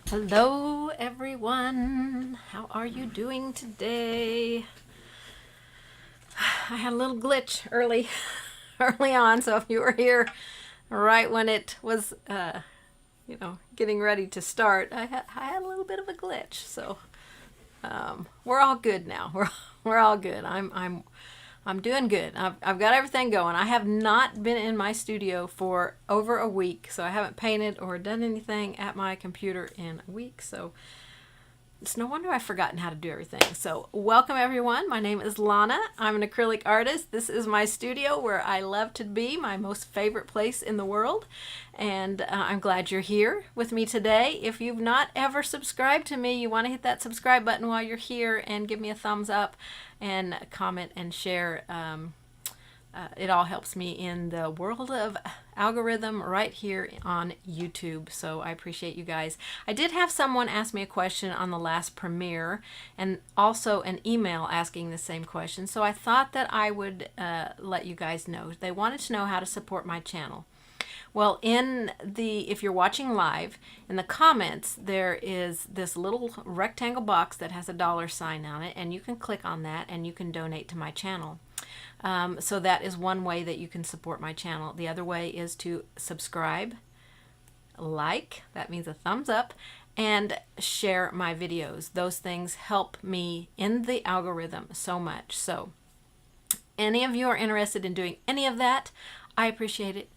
Hello everyone, how are you doing today? I had a little glitch early on, so if you were here right when it was getting ready to start, I had a little bit of a glitch. So we're all good now. We're all good. I'm doing good. I've got everything going. I have not been in my studio for over a week, so I haven't painted or done anything at my computer in a week. So it's no wonder I've forgotten how to do everything. So welcome everyone. My name is Lonna. I'm an acrylic artist. This is my studio where I love to be, my most favorite place in the world. And I'm glad you're here with me today. If you've not ever subscribed to me, you want to hit that subscribe button while you're here and give me a thumbs up and comment and share. It all helps me in the world of algorithm right here on YouTube. So I appreciate you guys. I did have someone ask me a question on the last premiere and also an email asking the same question. So I thought that I would let you guys know. They wanted to know how to support my channel. Well, if you're watching live, in the comments, there is this little rectangle box that has a $sign on it, and you can click on that and you can donate to my channel. So that is one way that you can support my channel. The other way is to subscribe, like, that means a thumbs up, and share my videos. Those things help me in the algorithm so much. So any of you are interested in doing any of that, I appreciate it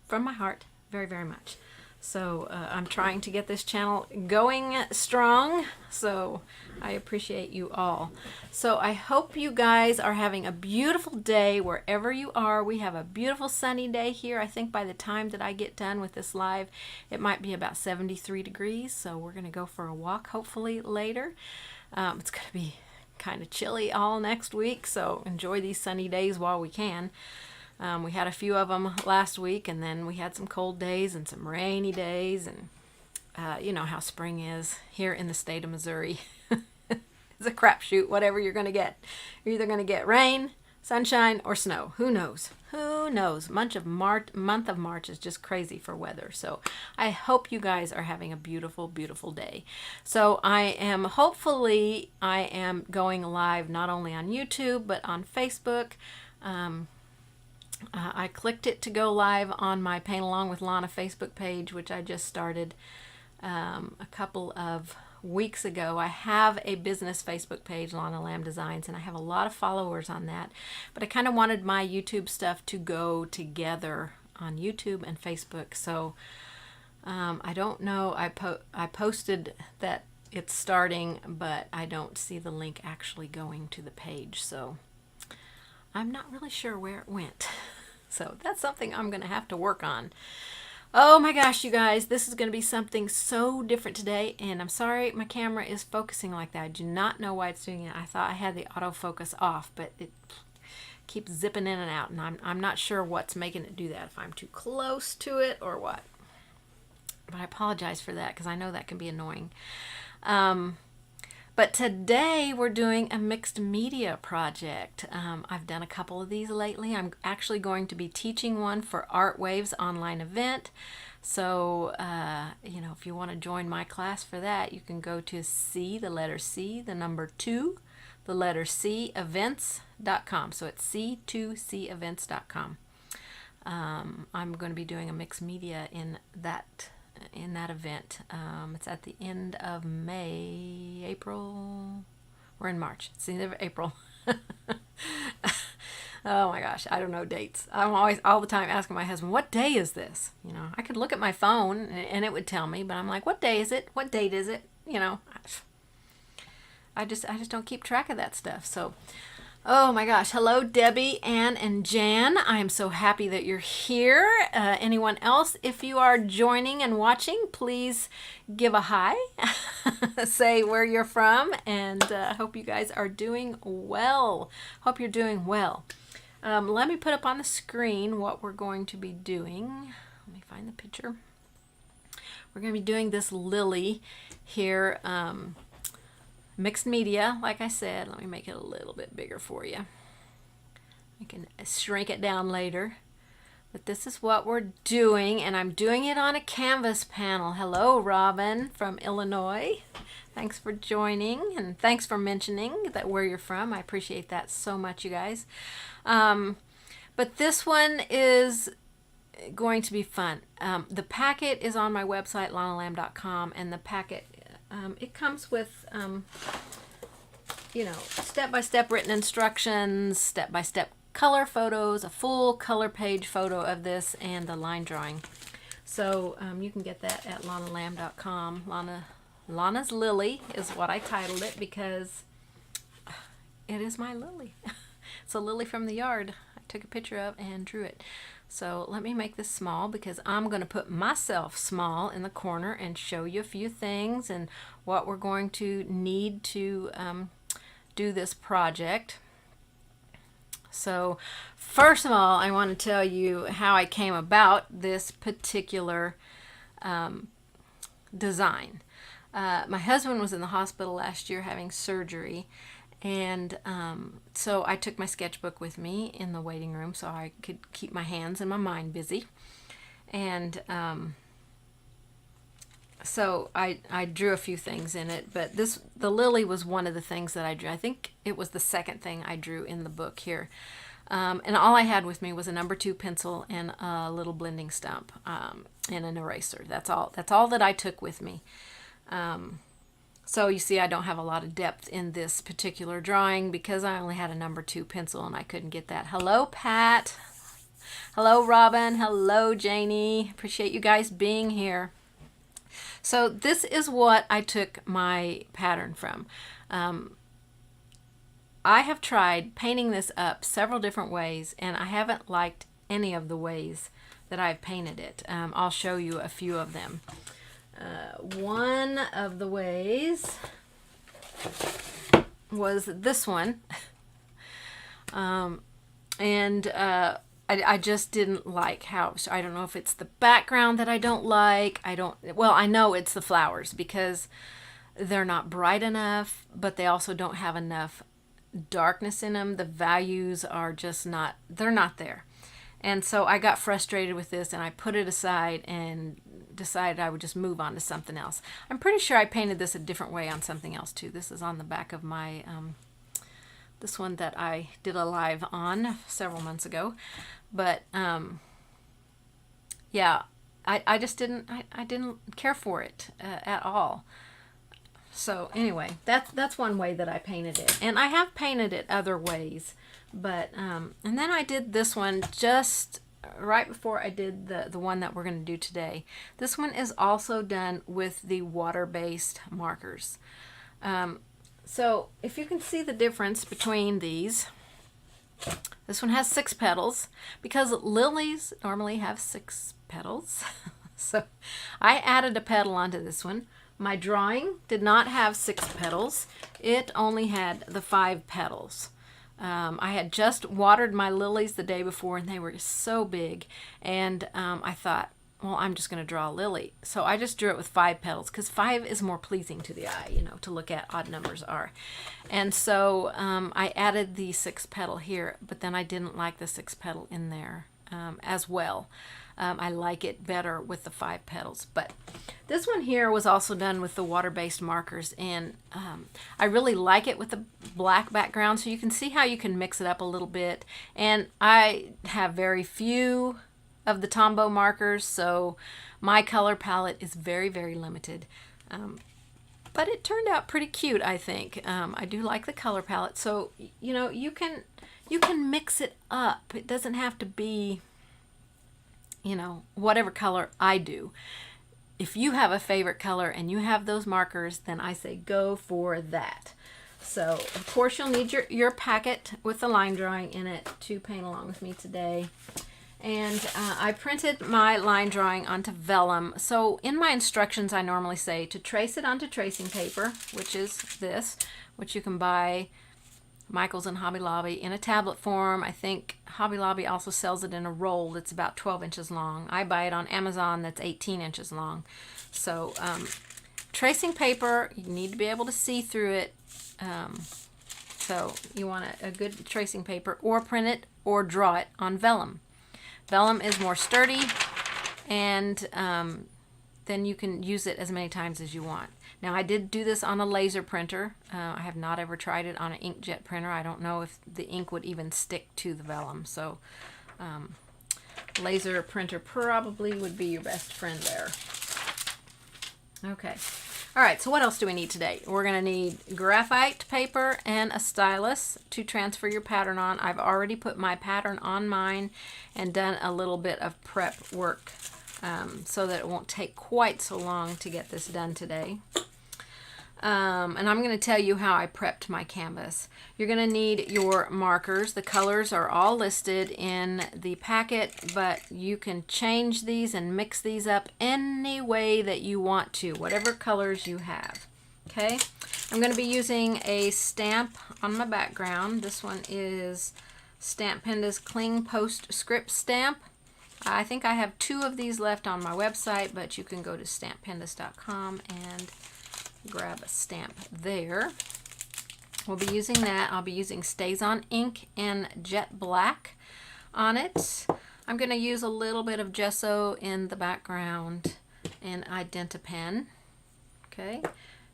from my heart very, very much. So I'm trying to get this channel going strong, so I appreciate you all. So I hope you guys are having a beautiful day wherever you are. We have a beautiful sunny day here. I think by the time that I get done with this live, it might be about 73 degrees, so we're going to go for a walk hopefully later. It's going to be kind of chilly all next week, so enjoy these sunny days while we can. We had a few of them last week, and then we had some cold days and some rainy days, and you know how spring is here in the state of Missouri. It's a crapshoot, whatever you're going to get. You're either going to get rain, sunshine, or snow. Who knows? Who knows? Month of March is just crazy for weather. So I hope you guys are having a beautiful, beautiful day. So I am going live not only on YouTube, but on Facebook. I clicked it to go live on my Paint Along with Lonna Facebook page, which I just started a couple of weeks ago. I have a business Facebook page, Lonna Lamb Designs, and I have a lot of followers on that. But I kind of wanted my YouTube stuff to go together on YouTube and Facebook. So I don't know. I posted that it's starting, but I don't see the link actually going to the page. So I'm not really sure where it went. So that's something I'm going to have to work on. Oh my gosh, you guys, this is going to be something so different today. And I'm sorry my camera is focusing like that. I do not know why it's doing it. I thought I had the autofocus off, but it keeps zipping in and out. And I'm not sure what's making it do that, if I'm too close to it or what. But I apologize for that because I know that can be annoying. But today we're doing a mixed media project. I've done a couple of these lately. I'm actually going to be teaching one for Art Waves online event. So, if you want to join my class for that, you can go to the letter C, the number 2, the letter C, events.com. So it's c2cevents.com. I'm going to be doing a mixed media in that event. It's at the end of April. We're in March. It's the end of April. Oh my gosh, I don't know dates. I'm always all the time asking my husband, what day is this? I could look at my phone and it would tell me, but I'm like, what day is it? What date is it? I just don't keep track of that stuff. So oh my gosh. Hello, Debbie, Ann, and Jan. I am so happy that you're here. Anyone else, if you are joining and watching, please give a hi. Say where you're from, and hope you guys are doing well. Hope you're doing well. Let me put up on the screen what we're going to be doing. Let me find the picture. We're going to be doing this lily here. Mixed media, like I said. Let me make it a little bit bigger for you. I can shrink it down later. But this is what we're doing, and I'm doing it on a canvas panel. Hello, Robin from Illinois. Thanks for joining, and thanks for mentioning that where you're from. I appreciate that so much, you guys. But this one is going to be fun. The packet is on my website, lonnalamb.com, and the packet, it comes with, you know, step-by-step written instructions, step-by-step color photos, a full color page photo of this, and the line drawing. So you can get that at lonnalamb.com. Lonna's Lily is what I titled it because it is my lily. It's a lily from the yard. I took a picture of and drew it. So let me make this small because I'm going to put myself small in the corner and show you a few things and what we're going to need to do this project. So first of all, I want to tell you how I came about this particular design. My husband was in the hospital last year having surgery, and so I took my sketchbook with me in the waiting room so I could keep my hands and my mind busy. And so I drew a few things in it, but the lily was one of the things that I drew. I think it was the second thing I drew in the book here. And all I had with me was a number 2 pencil and a little blending stump and an eraser. That's all that I took with me. So you see, I don't have a lot of depth in this particular drawing because I only had a number 2 pencil and I couldn't get that. Hello, Pat. Hello, Robin. Hello, Janie. Appreciate you guys being here. So this is what I took my pattern from. I have tried painting this up several different ways, and I haven't liked any of the ways that I've painted it. I'll show you a few of them. One of the ways was this one. I just didn't like how, I don't know if it's the background that I don't like. Well, I know it's the flowers because they're not bright enough, but they also don't have enough darkness in them. The values are just not, they're not there. And so I got frustrated with this and I put it aside and decided I would just move on to something else. I'm pretty sure I painted this a different way on something else too. This is on the back of my, this one that I did a live on several months ago. But yeah, I just didn't, I didn't care for it at all. So anyway, that's one way that I painted it. And I have painted it other ways. But, and then I did this one just right before I did the one that we're going to do today. This one is also done with the water-based markers. So if you can see the difference between these, this one has 6 petals because lilies normally have 6 petals. So I added a petal onto this one. My drawing did not have 6 petals. It only had the 5 petals. I had just watered my lilies the day before and they were so big, and I thought, well, I'm just going to draw a lily. So I just drew it with 5 petals because 5 is more pleasing to the eye, you know, to look at. Odd numbers are. And so I added the 6 petal here, but then I didn't like the 6 petal in there as well. I like it better with the 5 petals. But this one here was also done with the water-based markers, and I really like it with the black background, so you can see how you can mix it up a little bit. And I have very few of the Tombow markers, so my color palette is very, very limited. But it turned out pretty cute, I think. I do like the color palette, so you know, you can mix it up. It doesn't have to be, you know, whatever color I do. If you have a favorite color and you have those markers, then I say go for that. So of course you'll need your packet with the line drawing in it to paint along with me today. And I printed my line drawing onto vellum. So in my instructions I normally say to trace it onto tracing paper, which is this, which you can buy Michael's and Hobby Lobby in a tablet form. I think Hobby Lobby also sells it in a roll that's about 12 inches long. I buy it on Amazon that's 18 inches long. So tracing paper, you need to be able to see through it. So you want a good tracing paper, or print it or draw it on vellum. Vellum is more sturdy, and then you can use it as many times as you want. Now, I did do this on a laser printer. I have not ever tried it on an inkjet printer. I don't know if the ink would even stick to the vellum. So laser printer probably would be your best friend there. Okay. All right, so what else do we need today? We're going to need graphite paper and a stylus to transfer your pattern on. I've already put my pattern on mine and done a little bit of prep work so that it won't take quite so long to get this done today. And I'm going to tell you how I prepped my canvas. You're going to need your markers. The colors are all listed in the packet, but you can change these and mix these up any way that you want to, whatever colors you have. Okay, I'm going to be using a stamp on my background. This one is Stampendous Cling Postscript stamp. I think I have 2 of these left on my website, but you can go to stampendous.com and grab a stamp there. We'll be using that. I'll be using StazOn ink in jet black on it. I'm going to use a little bit of gesso in the background and Identi Pen. Okay.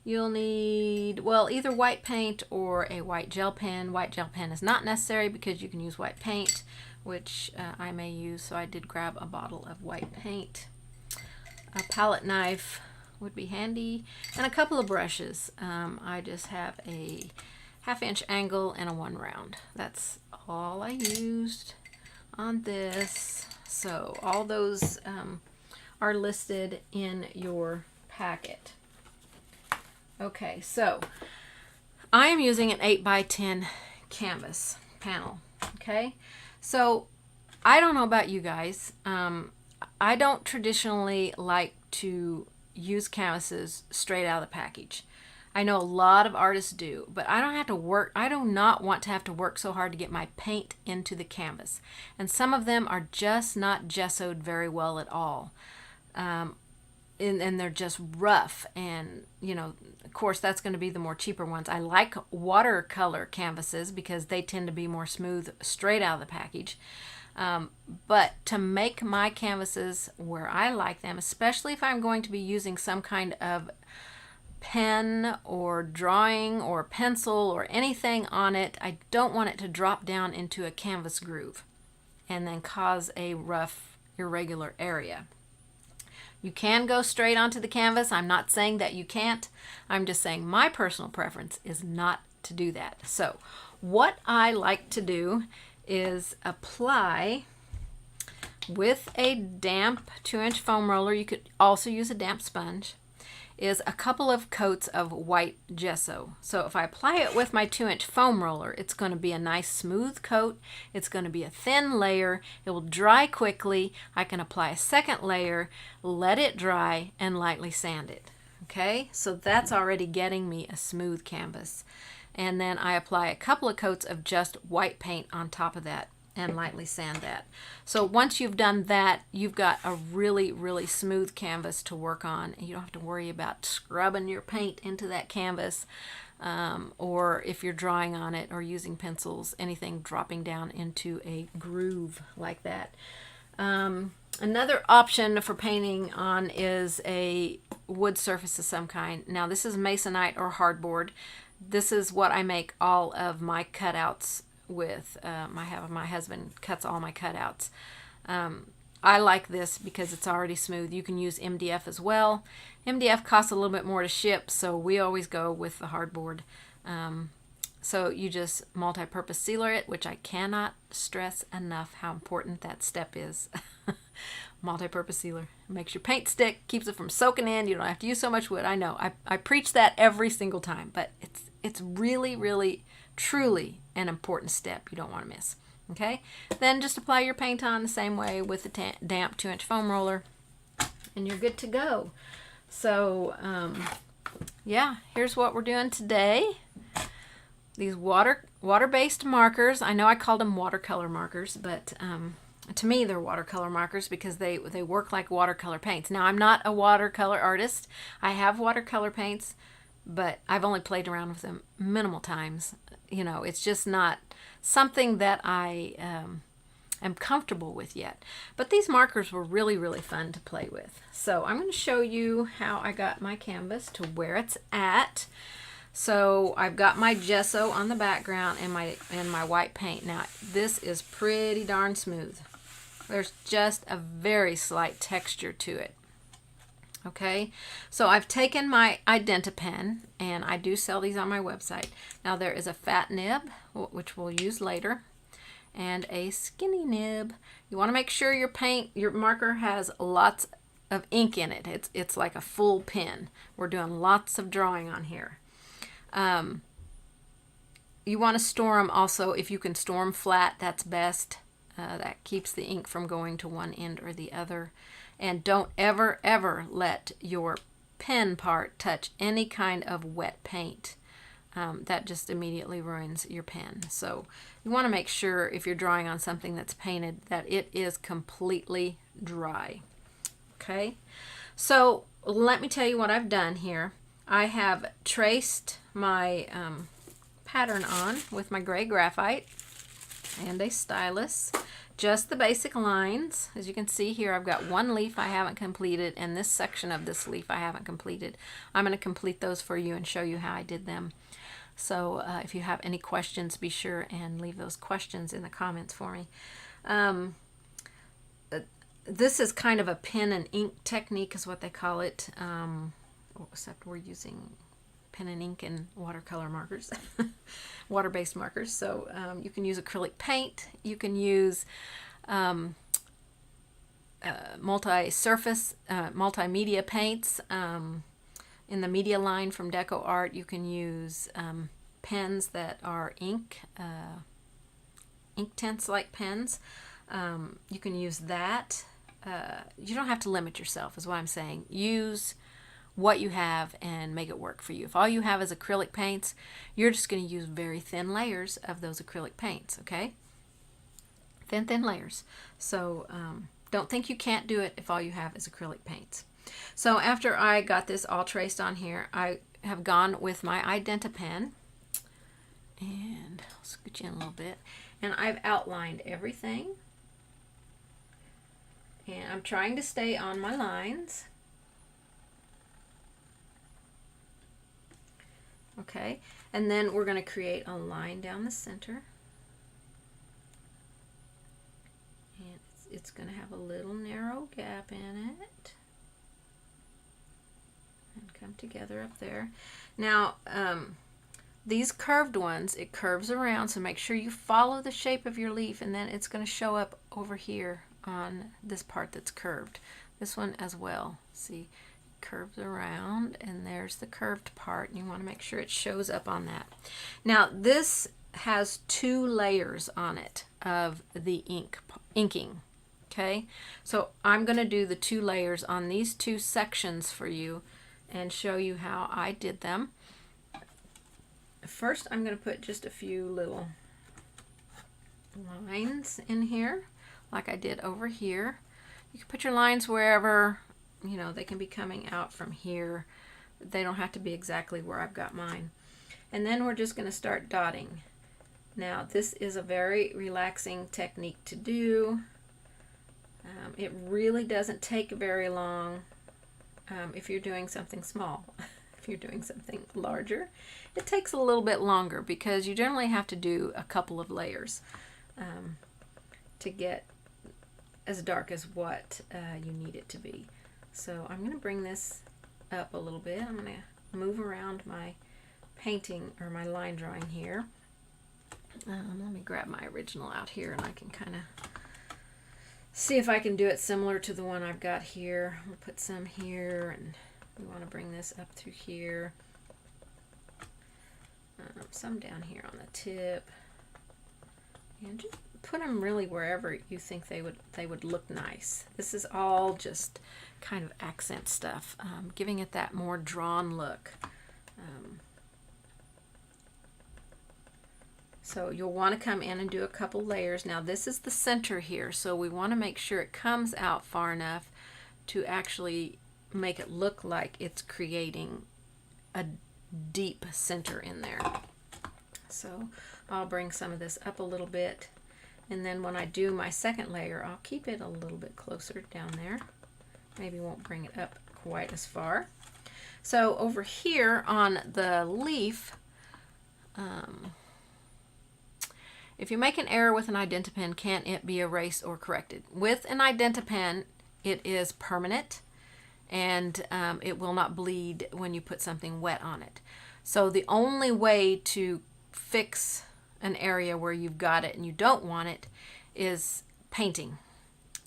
You'll need, well, either white paint or a white gel pen. White gel pen is not necessary because you can use white paint, which I may use, so I did grab a bottle of white paint. A palette knife would be handy, and a couple of brushes. I just have a 1/2-inch angle and a 1 round. That's all I used on this. So all those are listed in your packet. Okay, so I am using an 8x10 canvas panel. Okay, so I don't know about you guys. I don't traditionally like to use canvases straight out of the package. I know a lot of artists do, but I don't have to work. I do not want to have to work so hard to get my paint into the canvas. And some of them are just not gessoed very well at all. And they're just rough. And, you know, of course, that's going to be the more cheaper ones. I like watercolor canvases because they tend to be more smooth straight out of the package. But to make my canvases where I like them, especially if I'm going to be using some kind of pen or drawing or pencil or anything on it, I don't want it to drop down into a canvas groove and then cause a rough, irregular area. You can go straight onto the canvas. I'm not saying that you can't. I'm just saying my personal preference is not to do that. So what I like to do is apply with a damp 2-inch foam roller. You could also use a damp sponge. Is a couple of coats of white gesso. So if I apply it with my 2-inch foam roller, it's going to be a nice smooth coat. It's going to be a thin layer. It will dry quickly. I can apply a second layer, let it dry, and lightly sand it. Okay, so that's already getting me a smooth canvas. And then I apply a couple of coats of just white paint on top of that and lightly sand that. So once you've done that, you've got a really, really smooth canvas to work on. You don't have to worry about scrubbing your paint into that canvas, or if you're drawing on it or using pencils, anything dropping down into a groove like that. Another option for painting on is a wood surface of some kind. Now this is masonite or hardboard. This is what I make all of my cutouts with. My husband cuts all my cutouts. I like this because it's already smooth. You can use MDF as well. MDF costs a little bit more to ship, so we always go with the hardboard. So you just multi-purpose sealer it, which I cannot stress enough how important that step is. Multi-purpose sealer. It makes your paint stick, keeps it from soaking in. You don't have to use so much wood. I know. I preach that every single time, but it's really, really, truly an important step you don't want to miss. Okay? Then just apply your paint on the same way with the damp 2-inch foam roller, and you're good to go. So, yeah, here's what we're doing today. These water-based markers. I know I called them watercolor markers, but to me they're watercolor markers because they work like watercolor paints. Now, I'm not a watercolor artist. I have watercolor paints, but I've only played around with them minimal times. You know, it's just not something that I am comfortable with yet. But these markers were really, really fun to play with. So I'm going to show you how I got my canvas to where it's at. So I've got my gesso on the background and my white paint. Now this is pretty darn smooth. There's just a very slight texture to it. Okay, so I've taken my Identi Pen, and I do sell these on my website. Now there is a fat nib, which we'll use later, and a skinny nib. You want to make sure your marker has lots of ink in it. It's like a full pen. We're doing lots of drawing on here. You want to store them also. If you can store them flat, that's best. That keeps the ink from going to one end or the other. And don't ever, ever let your pen part touch any kind of wet paint. That just immediately ruins your pen. So you want to make sure if you're drawing on something that's painted that it is completely dry. Okay, so let me tell you what I've done here. I have traced my pattern on with my gray graphite and a stylus. Just the basic lines. As you can see here, I've got one leaf I haven't completed, and this section of this leaf I haven't completed. I'm going to complete those for you and show you how I did them. So if you have any questions, be sure and leave those questions in the comments for me. This is kind of a pen and ink technique is what they call it, except we're using pen and ink and watercolor markers, water-based markers. So you can use acrylic paint, you can use multi-surface, multimedia paints. In the media line from Deco Art, you can use pens that are ink tints like pens. You can use that. You don't have to limit yourself, is what I'm saying. Use what you have and make it work for you. If all you have is acrylic paints, you're just going to use very thin layers of those acrylic paints, okay? Thin layers. So don't think you can't do it if all you have is acrylic paints. So after I got this all traced on here, I have gone with my Identi Pen, and I'll scoot you in a little bit, and I've outlined everything, and I'm trying to stay on my lines. Okay, and then we're going to create a line down the center, and it's going to have a little narrow gap in it and come together up there. Now these curved ones, it curves around, so make sure you follow the shape of your leaf, and then it's going to show up over here on this part that's curved. This one as well, see? Curves around, and there's the curved part, and you want to make sure it shows up on that. Now this has 2 layers on it of the inking. Okay, so I'm going to do the 2 layers on these 2 sections for you and show you how I did them. First, I'm going to put just a few little lines in here like I did over here. You can put your lines wherever, you know, they can be coming out from here. They don't have to be exactly where I've got mine. And then we're just going to start dotting. Now this is a very relaxing technique to do. It really doesn't take very long if you're doing something small. If you're doing something larger, it takes a little bit longer because you generally have to do a couple of layers to get as dark as what you need it to be. So I'm going to bring this up a little bit. I'm going to move around my painting or my line drawing here. Let me grab my original out here, and I can kind of see if I can do it similar to the one I've got here. We'll put some here, and we want to bring this up through here. Some down here on the tip, and just put them really wherever you think they would look nice. This is all just kind of accent stuff, giving it that more drawn look. So you'll want to come in and do a couple layers. Now this is the center here, so we want to make sure it comes out far enough to actually make it look like it's creating a deep center in there. So I'll bring some of this up a little bit, And then when I do my second layer, I'll keep it a little bit closer down there. Maybe won't bring it up quite as far. So over here on the leaf, if you make an error with an Identi Pen, can it be erased or corrected? With an Identi Pen, it is permanent, and it will not bleed when you put something wet on it. So the only way to fix an area where you've got it and you don't want it is painting.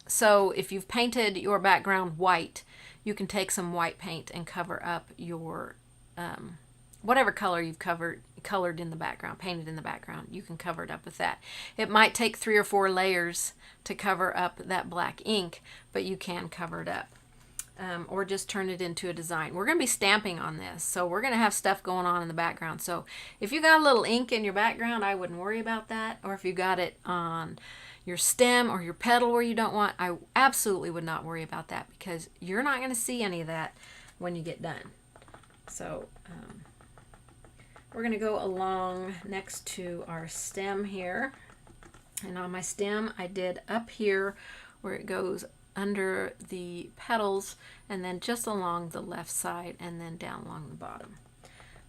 So if you've painted your background white, you can take some white paint and cover up your whatever color you've colored in the background, painted in the background. You can cover it up with that. It might take 3 or 4 layers to cover up that black ink, but you can cover it up. Or just turn it into a design. We're going to be stamping on this, so we're going to have stuff going on in the background. So if you got a little ink in your background, I wouldn't worry about that. Or if you got it on your stem or your petal where you don't want, I absolutely would not worry about that, because you're not going to see any of that when you get done. So we're going to go along next to our stem here. And on my stem, I did up here where it goes under the petals, and then just along the left side, and then down along the bottom.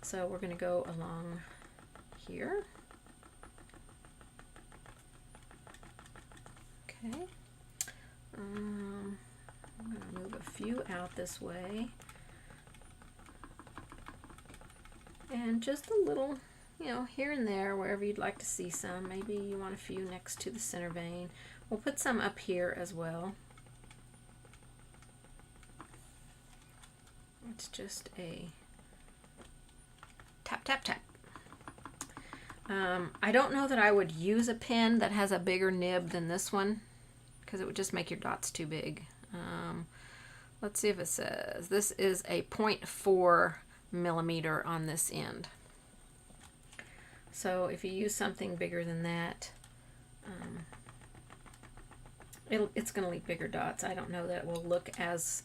So we're going to go along here. Okay. I'm going to move a few out this way. And just a little, you know, here and there, wherever you'd like to see some. Maybe you want a few next to the center vein. We'll put some up here as well. It's just a tap, tap, tap. I don't know that I would use a pen that has a bigger nib than this one, because it would just make your dots too big. Let's see if it says. This is a 0.4 millimeter on this end. So if you use something bigger than that, it's going to leave bigger dots. I don't know that it will look as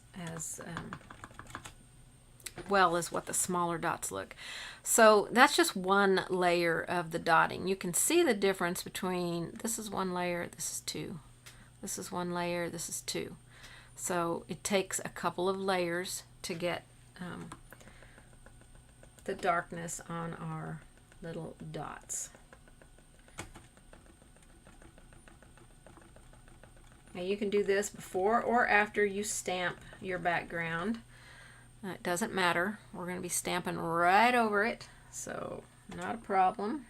well as what the smaller dots look. So that's just one layer of the dotting. You can see the difference between, this is one layer, this is two. This is one layer, this is two. So it takes a couple of layers to get the darkness on our little dots. Now you can do this before or after you stamp your background. It doesn't matter. We're going to be stamping right over it, so not a problem.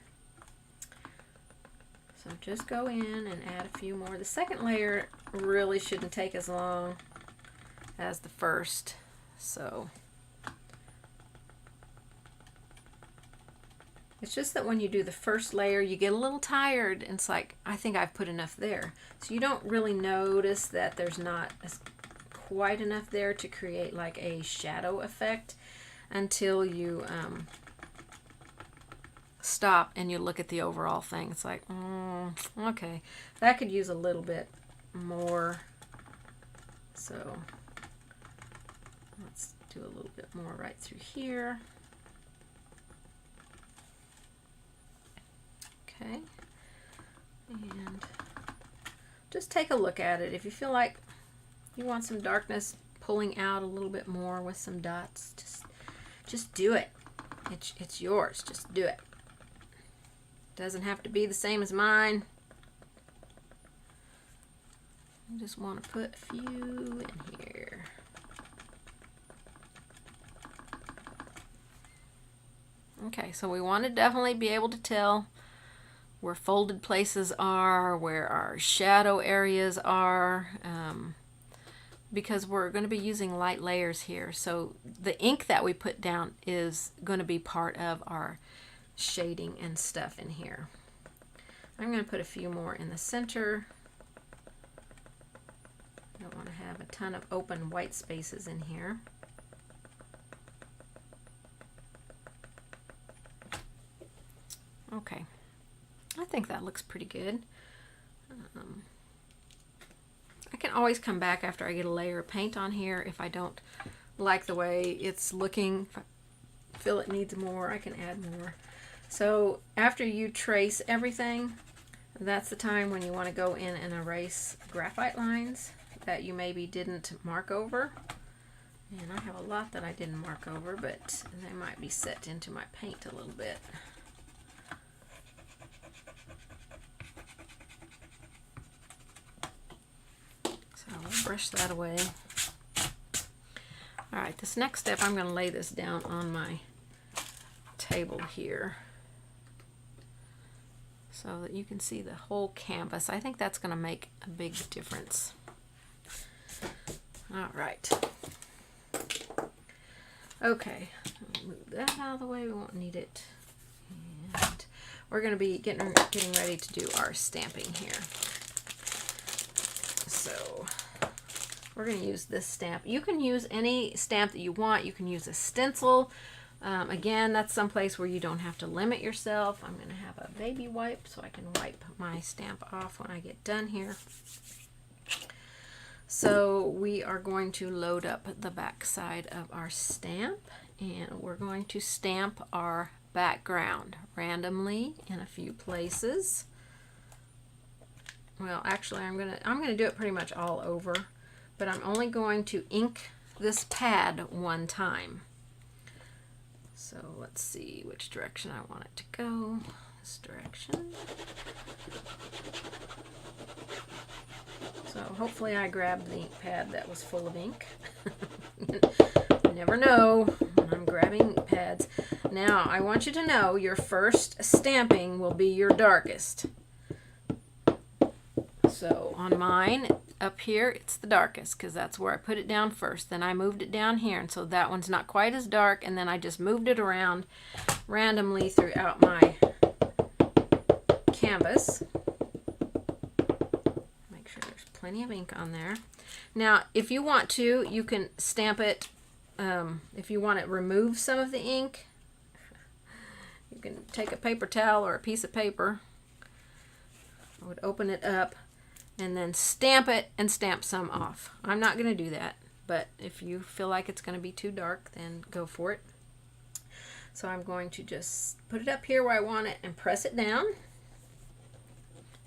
So just go in and add a few more. The second layer really shouldn't take as long as the first, so it's just that when you do the first layer, you get a little tired, and it's like, I think I've put enough there. So you don't really notice that there's not quite enough there to create like a shadow effect until you stop and you look at the overall thing. It's like, okay, that could use a little bit more. So let's do a little bit more right through here. Okay, and just take a look at it. If you feel like you want some darkness pulling out a little bit more with some dots, just do it. It's yours. Just do it. Doesn't have to be the same as mine. I just want to put a few in here. Okay, so we want to definitely be able to tell where folded places are, where our shadow areas are, because we're going to be using light layers here. So the ink that we put down is going to be part of our shading and stuff in here. I'm going to put a few more in the center. I don't want to have a ton of open white spaces in here. Okay, I think that looks pretty good. I can always come back after I get a layer of paint on here if I don't like the way it's looking. If I feel it needs more, I can add more. So after you trace everything, That's the time when you want to go in and erase graphite lines that you maybe didn't mark over. And I have a lot that I didn't mark over, but they might be set into my paint a little bit. So I'll brush that away. All right, this next step, I'm going to lay this down on my table here so that you can see the whole canvas. I think that's going to make a big difference. All right. Okay, I'll move that out of the way. We won't need it. And we're going to be getting ready to do our stamping here. So we're going to use this stamp. You can use any stamp that you want. You can use a stencil. Again, that's someplace where you don't have to limit yourself. I'm going to have a baby wipe so I can wipe my stamp off when I get done here. So we are going to load up the back side of our stamp, and we're going to stamp our background randomly in a few places. Well, actually, I'm gonna do it pretty much all over, but I'm only going to ink this pad one time. So let's see which direction I want it to go. This direction. So hopefully I grabbed the ink pad that was full of ink. You never know when I'm grabbing pads. Now I want you to know your first stamping will be your darkest. So on mine up here it's the darkest because that's where I put it down first. Then I moved it down here, and so that one's not quite as dark, and then I just moved it around randomly throughout my canvas. Plenty of ink on there. Now, if you want to, you can stamp it. If you want to remove some of the ink, you can take a paper towel or a piece of paper. I would open it up and then stamp it and stamp some off. I'm not going to do that, but if you feel like it's going to be too dark, then go for it. So I'm going to just put it up here where I want it and press it down.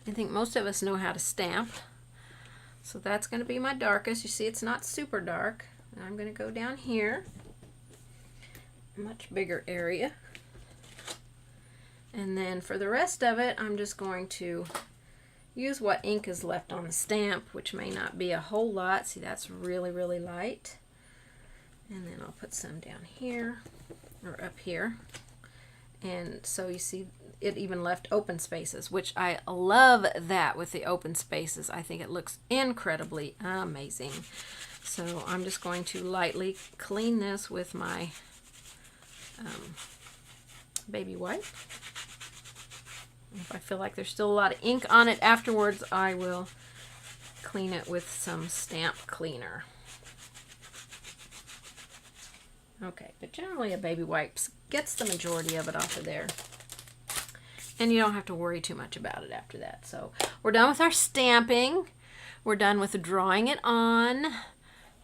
I think most of us know how to stamp. So that's going to be my darkest. You see it's not super dark. And I'm going to go down here, much bigger area. And then for the rest of it, I'm just going to use what ink is left on the stamp, which may not be a whole lot. See, that's really, really light. And then I'll put some down here or up here. And so you see it even left open spaces, which I love that with the open spaces. I think it looks incredibly amazing. So I'm just going to lightly clean this with my baby wipe. If I feel like there's still a lot of ink on it afterwards, I will clean it with some stamp cleaner. Okay, but generally a baby wipe gets the majority of it off of there. And you don't have to worry too much about it after that. So we're done with our stamping. We're done with drawing it on.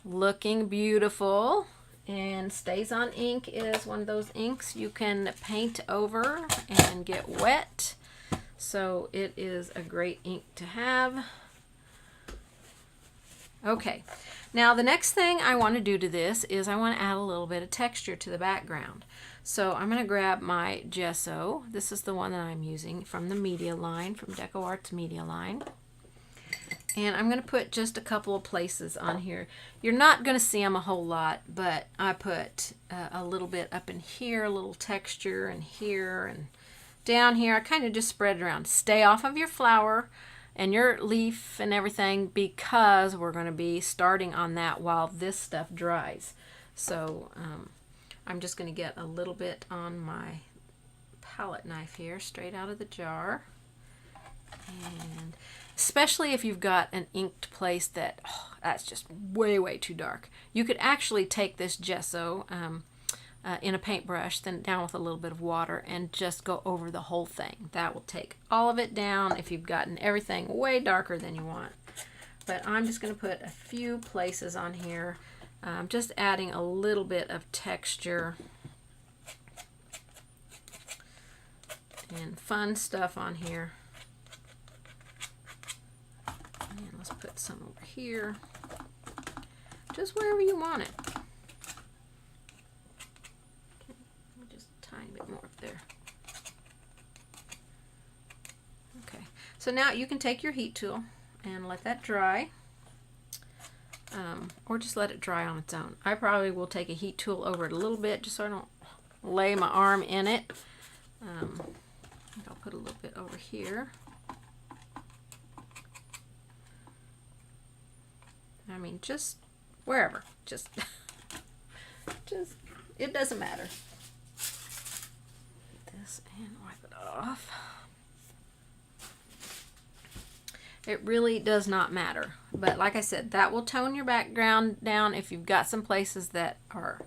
Looking beautiful. And Stays On ink is one of those inks you can paint over and get wet. So it is a great ink to have. Okay, now the next thing I want to do to this is I want to add a little bit of texture to the background. So I'm going to grab my gesso. This is the one that I'm using from the media line, from Deco Arts media line. And I'm going to put just a couple of places on here. You're not going to see them a whole lot, but I put a little bit up in here, a little texture, and here and down here. I kind of just spread it around. Stay off of your flower and your leaf and everything, because we're going to be starting on that while this stuff dries. So I'm just going to get a little bit on my palette knife here, straight out of the jar. And especially if you've got an inked place that, that's just way, way too dark. You could actually take this gesso in a paintbrush, then down with a little bit of water, and just go over the whole thing. That will take all of it down if you've gotten everything way darker than you want. But I'm just going to put a few places on here, just adding a little bit of texture and fun stuff on here. let's put some over here, just wherever you want it. Okay, just a tiny bit more up there. Okay, so now you can take your heat tool and let that dry, or just let it dry on its own. I probably will take a heat tool over it a little bit just so I don't lay my arm in it. I'll put a little bit over here. I mean, just wherever, just it doesn't matter. Get this and wipe it off. It really does not matter, but like I said, that will tone your background down if you've got some places that are,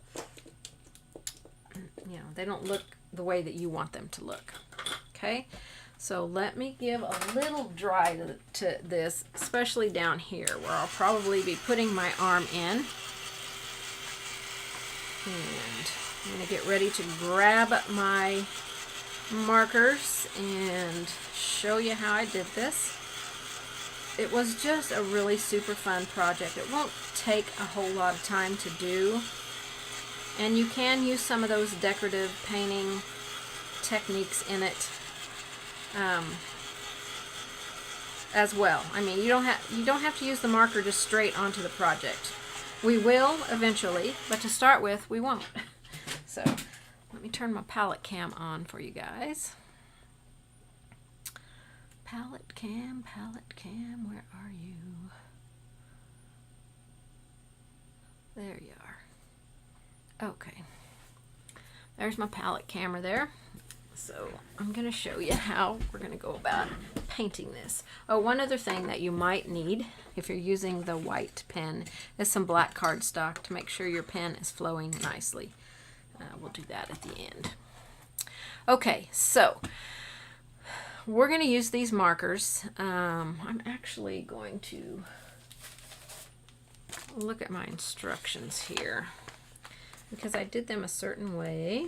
you know, they don't look the way that you want them to look. Okay, so let me give a little dry to this, especially down here where I'll probably be putting my arm in. And I'm going to get ready to grab my markers and show you how I did this. It was just a really super fun project. It won't take a whole lot of time to do, and you can use some of those decorative painting techniques in it as well. I mean, you don't have to use the marker just straight onto the project. We will eventually, but to start with, we won't. So let me turn my palette cam on for you guys. Palette cam, where are you? There you are. Okay. There's my palette camera there. So I'm going to show you how we're going to go about painting this. Oh, one other thing that you might need if you're using the white pen is some black cardstock to make sure your pen is flowing nicely. We'll do that at the end. Okay, so we're going to use these markers. I'm actually going to look at my instructions here because I did them a certain way.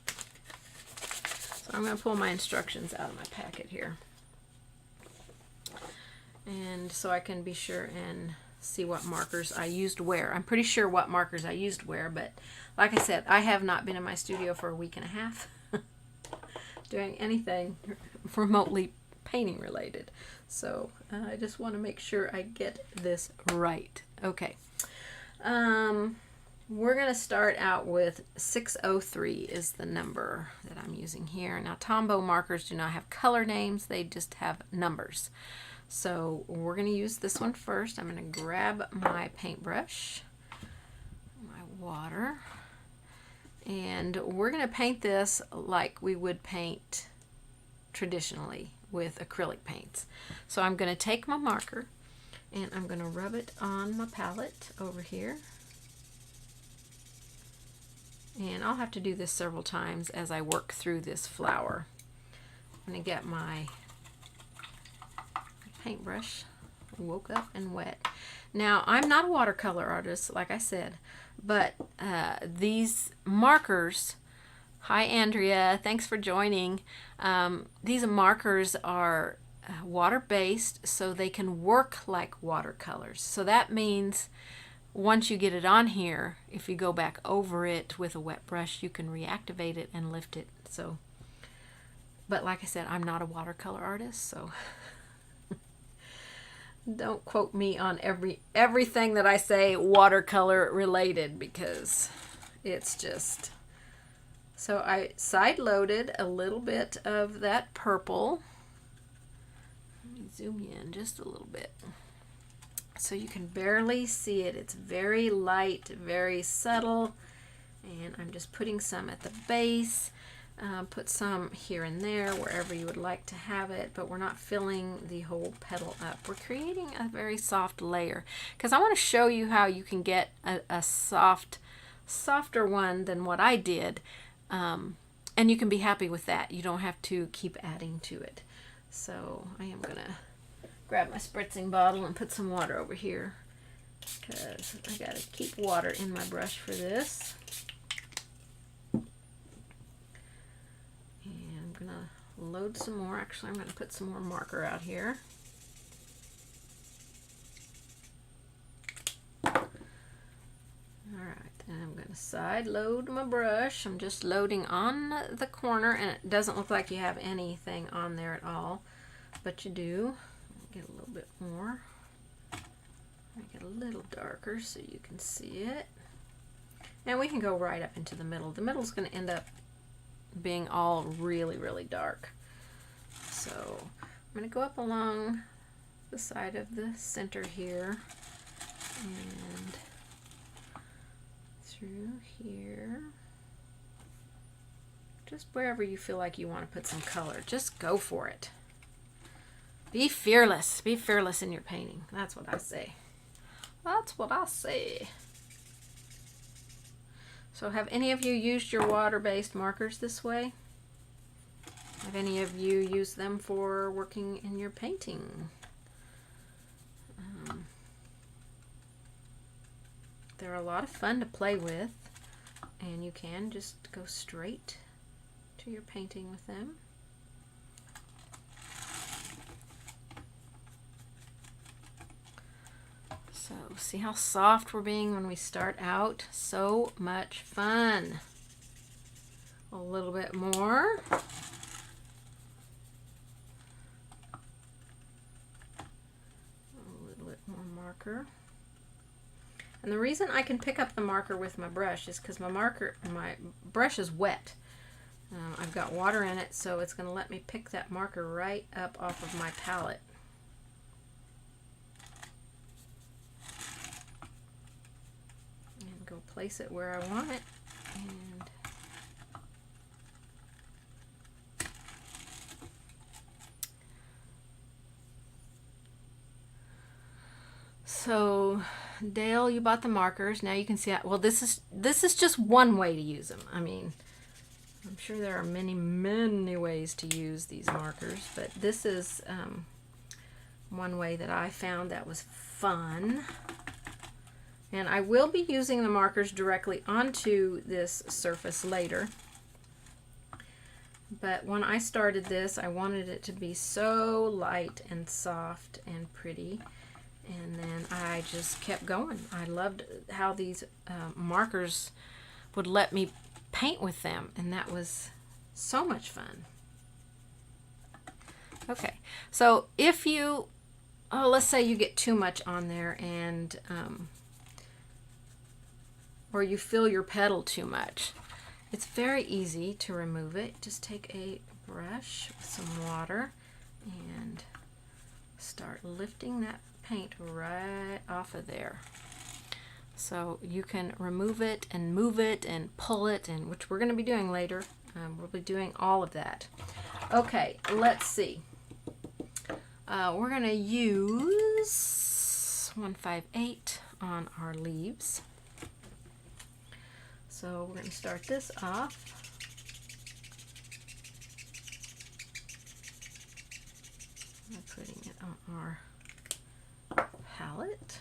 So I'm going to pull my instructions out of my packet here, and so I can be sure and see what markers I used where. I'm pretty sure what markers I used where, but like I said, I have not been in my studio for a week and a half doing anything remotely painting related. So I just want to make sure I get this right. Okay. We're going to start out with 603 is the number that I'm using here. Now, Tombow markers do not have color names. They just have numbers. So we're going to use this one first. I'm going to grab my paintbrush, my water, and we're going to paint this like we would paint traditionally with acrylic paints. So I'm going to take my marker and I'm going to rub it on my palette over here. And I'll have to do this several times as I work through this flower. I'm going to get my paintbrush. Woke up and wet. Now, I'm not a watercolor artist, like I said, but these markers, hi Andrea, thanks for joining. These markers are water-based, so they can work like watercolors. So that means once you get it on here, if you go back over it with a wet brush, you can reactivate it and lift it. So, but like I said, I'm not a watercolor artist, so don't quote me on everything that I say watercolor related, because it's just. So I side loaded a little bit of that purple. Let me zoom in just a little bit so you can barely see it. It's very light, very subtle, and I'm just putting some at the base. Put some here and there wherever you would like to have it, but we're not filling the whole petal up. We're creating a very soft layer because I want to show you how you can get a softer one than what I did, and you can be happy with that. You don't have to keep adding to it. So I am gonna grab my spritzing bottle and put some water over here because I gotta keep water in my brush for this. load some more. Actually, I'm going to put some more marker out here. And I'm going to side load my brush. I'm just loading on the corner, and it doesn't look like you have anything on there at all, but you do. Get a little bit more. Make it a little darker so you can see it. And we can go right up into the middle. The middle is going to end up being all really, really dark. So I'm going to go up along the side of the center here and through here, just wherever you feel like you want to put some color, just go for it. Be fearless in your painting. That's what I say. That's what I say. So have any of you used your water-based markers this way? Have any of you used them for working in your painting? They're a lot of fun to play with, and you can just go straight to your painting with them. So see how soft we're being when we start out? So much fun. A little bit more. A little bit more marker. And the reason I can pick up the marker with my brush is because my brush is wet. I've got water in it, so it's going to let me pick that marker right up off of my palette. And go place it where I want it. And so Dale, you bought the markers. Now you can see, well, this is just one way to use them. I mean, I'm sure there are many, many ways to use these markers, but this is one way that I found that was fun. And I will be using the markers directly onto this surface later. But when I started this, I wanted it to be so light and soft and pretty. And then I just kept going. I loved how these markers would let me paint with them, and that was so much fun. Okay, so if you, let's say you get too much on there, and or you fill your petal too much, it's very easy to remove it. Just take a brush with some water and start lifting that paint right off of there. So you can remove it and move it and pull it, and which we're going to be doing later. We'll be doing all of that. Okay, let's see. We're going to use 158 on our leaves. So we're going to start this off. I'm putting it on our palette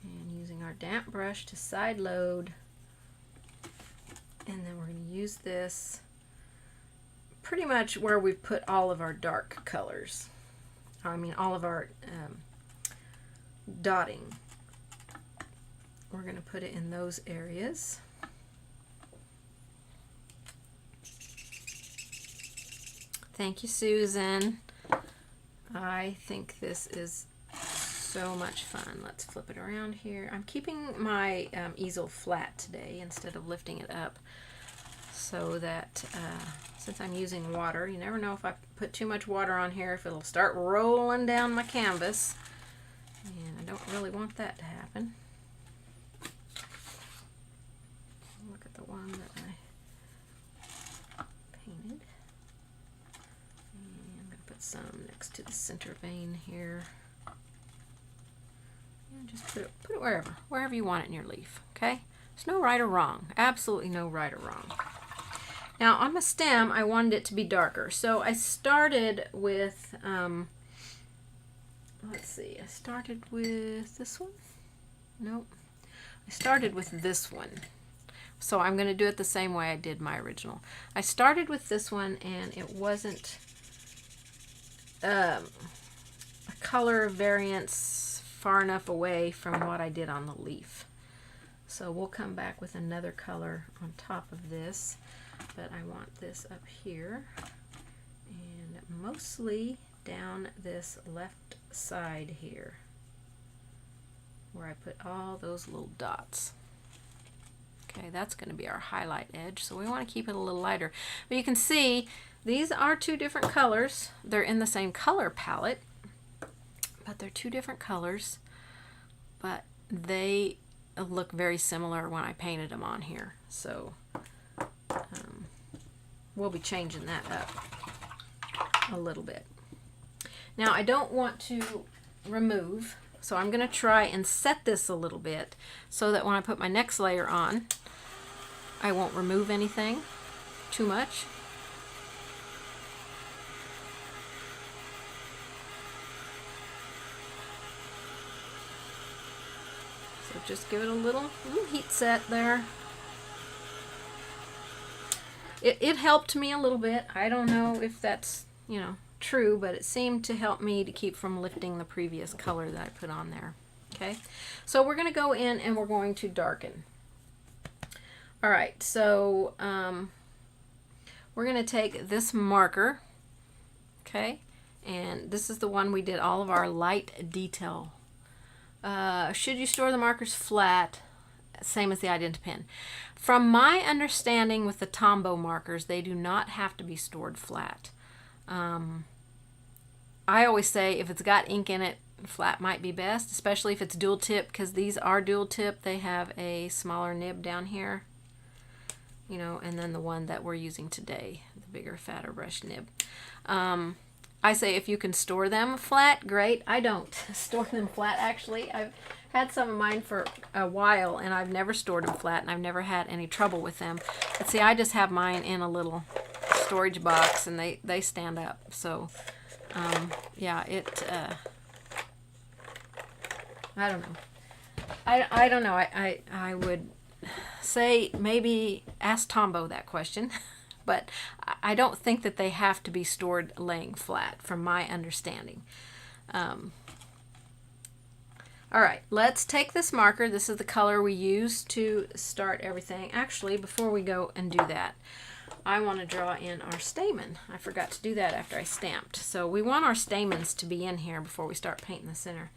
and using our damp brush to side load, and then we're going to use this pretty much where we've put all of our dark colors. I mean all of our dotting. We're going to put it in those areas. Thank you, Susan. I think this is so much fun. Let's flip it around here. I'm keeping my easel flat today instead of lifting it up, so that since I'm using water, you never know if I put too much water on here, if it'll start rolling down my canvas, and I don't really want that to happen. Look at the one that I painted. Some next to the center vein here, and just put it wherever you want it in your leaf. Okay, there's no right or wrong, absolutely no right or wrong. Now on my stem I wanted it to be darker, so I started with let's see, I started with this one. Nope, I started with this one, So I'm going to do it the same way I did my original. I started with this one and it wasn't a color variance far enough away from what I did on the leaf. So we'll come back with another color on top of this, but I want this up here and mostly down this left side here where I put all those little dots. Okay, that's going to be our highlight edge, so we want to keep it a little lighter. But you can see these are two different colors. They're in the same color palette, but they're two different colors, but they look very similar when I painted them on here. So we'll be changing that up a little bit. Now I don't want to remove, so I'm going to try and set this a little bit so that when I put my next layer on, I won't remove anything too much. So just give it a little heat set there. It helped me a little bit. I don't know if that's, you know, true, but it seemed to help me to keep from lifting the previous color that I put on there. Okay, so we're going to go in and we're going to darken. All right, so we're going to take this marker, okay, and this is the one we did all of our light detail. Should you store the markers flat? Same as the Identi Pen. From my understanding with the Tombow markers, they do not have to be stored flat. I always say if it's got ink in it, flat might be best, especially if it's dual tip, because these are dual tip. They have a smaller nib down here, you know, and then the one that we're using today, the bigger, fatter brush nib. I say if you can store them flat, great. I don't store them flat, actually. I've had some of mine for a while, and I've never stored them flat, and I've never had any trouble with them. But see, I just have mine in a little storage box, and they stand up. So, yeah, I don't know. I don't know. I would say maybe ask Tombow that question. But I don't think that they have to be stored laying flat, from my understanding. All right, let's take this marker. This is the color we use to start everything. Actually, before we go and do that, I want to draw in our stamen. I forgot to do that after I stamped. So we want our stamens to be in here before we start painting the center.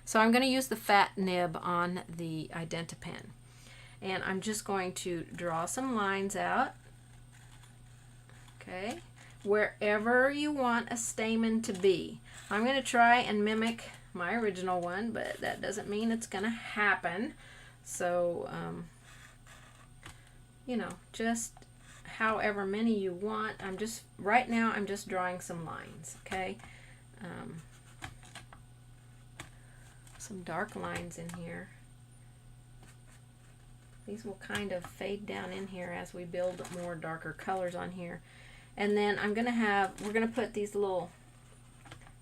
So I'm going to use the fat nib on the Identi Pen. And I'm just going to draw some lines out. Okay, wherever you want a stamen to be. I'm going to try and mimic my original one, but that doesn't mean it's going to happen. So, you know, just however many you want. Right now I'm just drawing some lines, okay? Some dark lines in here. These will kind of fade down in here as we build more darker colors on here. And then we're going to put these little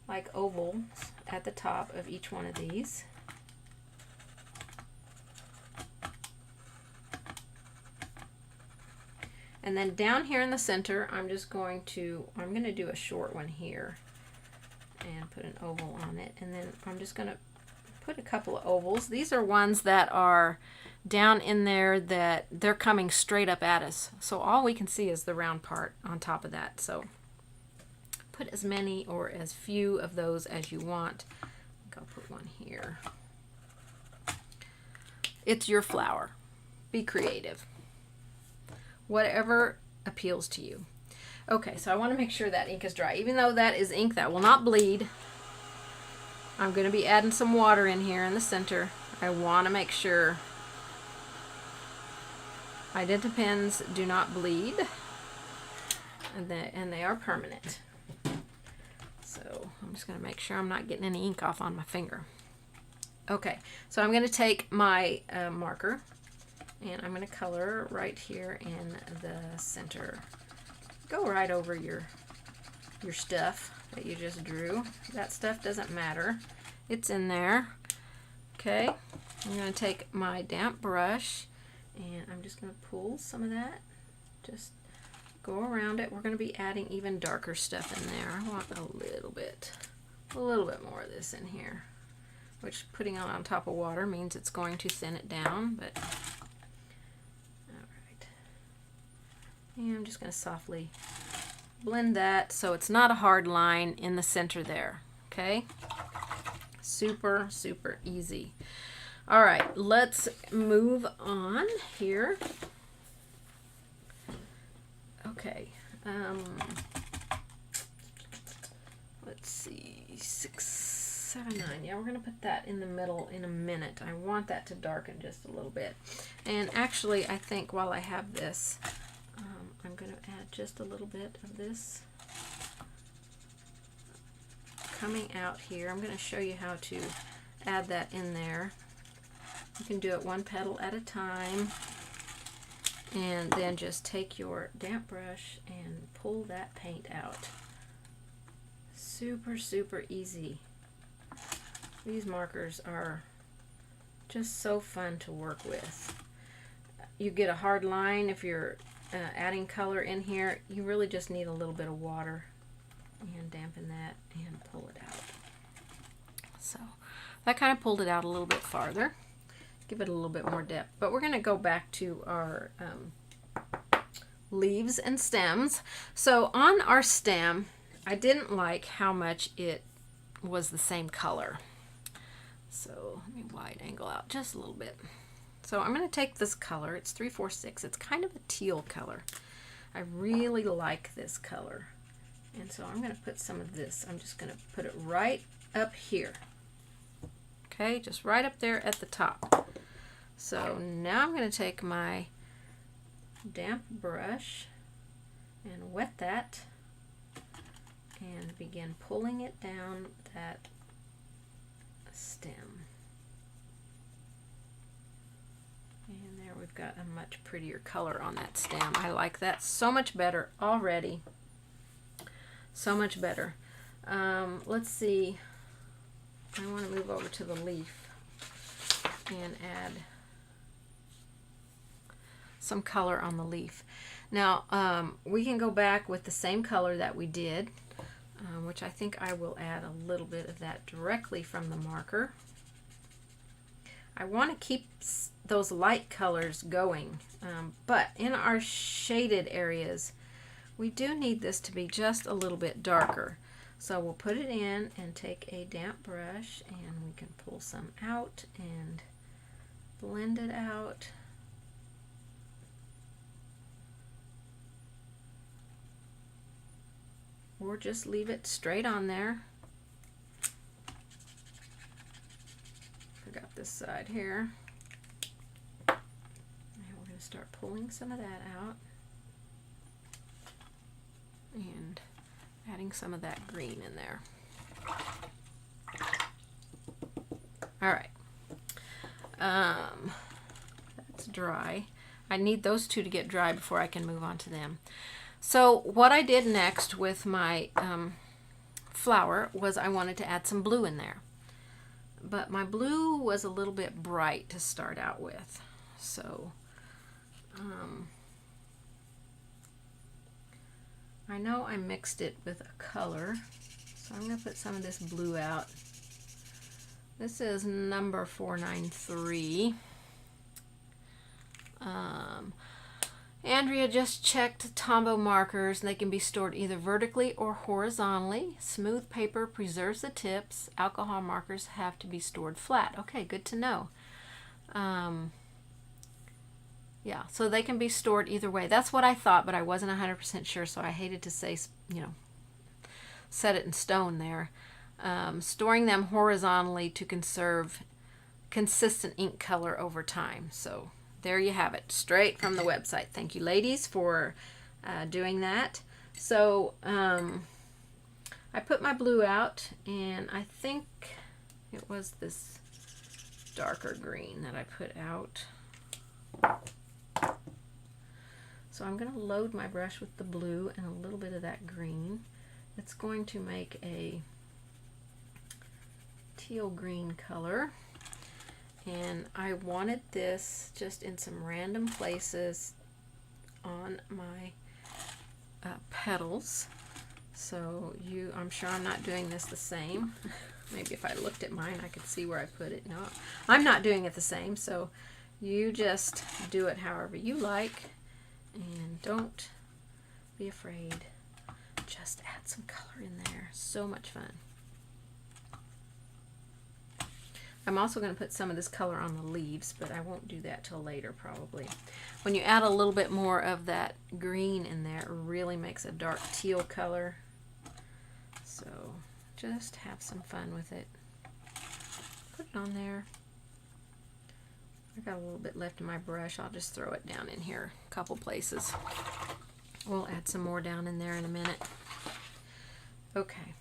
like ovals at the top of each one of these. And then down here in the center, I'm going to do a short one here and put an oval on it. And then I'm just going to put a couple of ovals. These are ones that are down in there that they're coming straight up at us. So all we can see is the round part on top of that. So put as many or as few of those as you want. I think I'll put one here. It's your flower. Be creative. Whatever appeals to you. Okay, so I want to make sure that ink is dry. Even though that is ink that will not bleed, I'm going to be adding some water in here in the center. I want to make sure Identi Pens do not bleed, and they are permanent. So I'm just going to make sure I'm not getting any ink off on my finger. Okay, so I'm going to take my marker, and I'm going to color right here in the center. Go right over your stuff that you just drew. That stuff doesn't matter. It's in there. Okay, I'm going to take my damp brush, And I'm just going to pull some of that, just go around it. We're going to be adding even darker stuff in there. I want a little bit more of this in here, which putting it on top of water means it's going to thin it down, but all right. And I'm just going to softly blend that so it's not a hard line in the center there, okay? Super, super easy. All right, let's move on here. Okay, let's see, 6, 7, 9. Yeah, we're gonna put that in the middle in a minute. I want that to darken just a little bit. And actually, I think while I have this, I'm gonna add just a little bit of this coming out here. I'm gonna show you how to add that in there. You can do it one petal at a time, and then just take your damp brush and pull that paint out. Super, super easy. These markers are just so fun to work with. You get a hard line if you're adding color in here. You really just need a little bit of water and dampen that and pull it out. So that kind of pulled it out a little bit farther. Give it a little bit more depth. But we're going to go back to our leaves and stems. So on our stem, I didn't like how much it was the same color. So let me wide angle out just a little bit. So I'm going to take this color. It's 346. It's kind of a teal color. I really like this color. And so I'm going to put some of this. I'm just going to put it right up here. Okay, just right up there at the top. So now I'm going to take my damp brush and wet that and begin pulling it down that stem. And there we've got a much prettier color on that stem. I like that so much better already. So much better. Let's see. I want to move over to the leaf and add some color on the leaf. Now we can go back with the same color that we did, which I think I will add a little bit of that directly from the marker. I want to keep those light colors going, but in our shaded areas we do need this to be just a little bit darker. So we'll put it in and take a damp brush and we can pull some out and blend it out. Or just leave it straight on there. Forgot this side here. And we're going to start pulling some of that out and adding some of that green in there. All right. That's dry. I need those two to get dry before I can move on to them. So what I did next with my flower was I wanted to add some blue in there. But my blue was a little bit bright to start out with. So I know I mixed it with a color. So I'm going to put some of this blue out. This is number 493. Andrea just checked Tombow markers, and they can be stored either vertically or horizontally. Smooth paper preserves the tips. Alcohol markers have to be stored flat. Okay, good to know. Yeah, so they can be stored either way. That's what I thought, but I wasn't 100% sure, so I hated to say, you know, set it in stone there. Storing them horizontally to conserve consistent ink color over time. So there you have it, straight from the website. Thank you, ladies, for doing that. So I put my blue out, and I think it was this darker green that I put out. So I'm going to load my brush with the blue and a little bit of that green. It's going to make a teal green color. And I wanted this just in some random places on my petals. So I'm sure I'm not doing this the same. Maybe if I looked at mine, I could see where I put it. No, I'm not doing it the same. So you just do it however you like, and don't be afraid. Just add some color in there. So much fun. I'm also going to put some of this color on the leaves, but I won't do that till later probably. When you add a little bit more of that green in there, it really makes a dark teal color. So just have some fun with it. Put it on there. I got a little bit left in my brush. I'll just throw it down in here a couple places. We'll add some more down in there in a minute. Okay.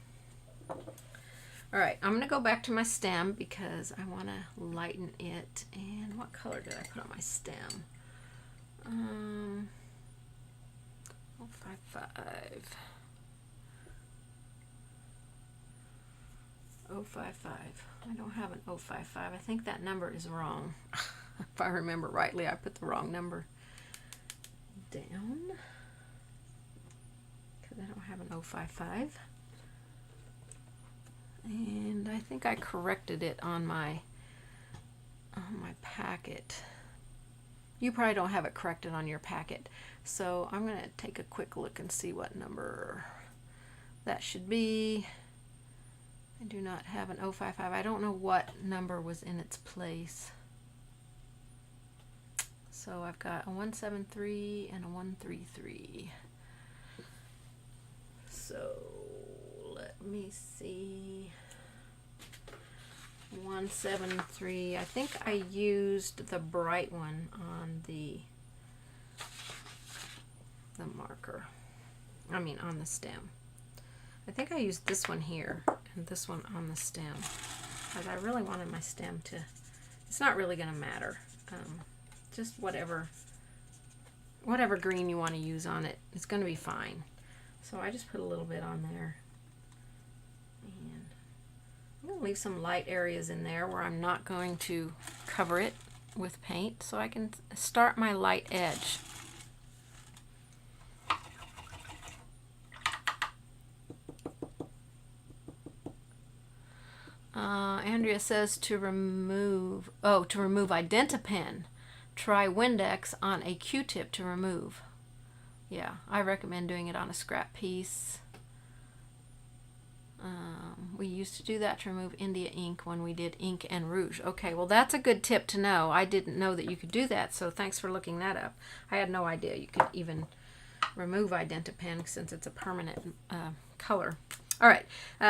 All right, I'm going to go back to my stem because I want to lighten it. And what color did I put on my stem? 055. 055. I don't have an 055. I think that number is wrong. If I remember rightly, I put the wrong number down because I don't have an 055. And I think I corrected it on my packet. You probably don't have it corrected on your packet. So I'm going to take a quick look and see what number that should be. I do not have an 055. I don't know what number was in its place. So I've got a 173 and a 133. So let me see. 173. I think I used the bright one on the marker. I mean on the stem. I think I used this one here and this one on the stem because I really wanted my stem to, it's not really going to matter. Just whatever green you want to use on it, it's going to be fine. So I just put a little bit on there. And I'm going to leave some light areas in there where I'm not going to cover it with paint so I can start my light edge. Andrea says to remove Identi Pen. Try Windex on a Q-tip to remove. Yeah, I recommend doing it on a scrap piece. We used to do that to remove India ink when we did ink and rouge. Okay, well that's a good tip to know. I didn't know that you could do that, so thanks for looking that up. I had no idea you could even remove Identi Pen since it's a permanent color. All right,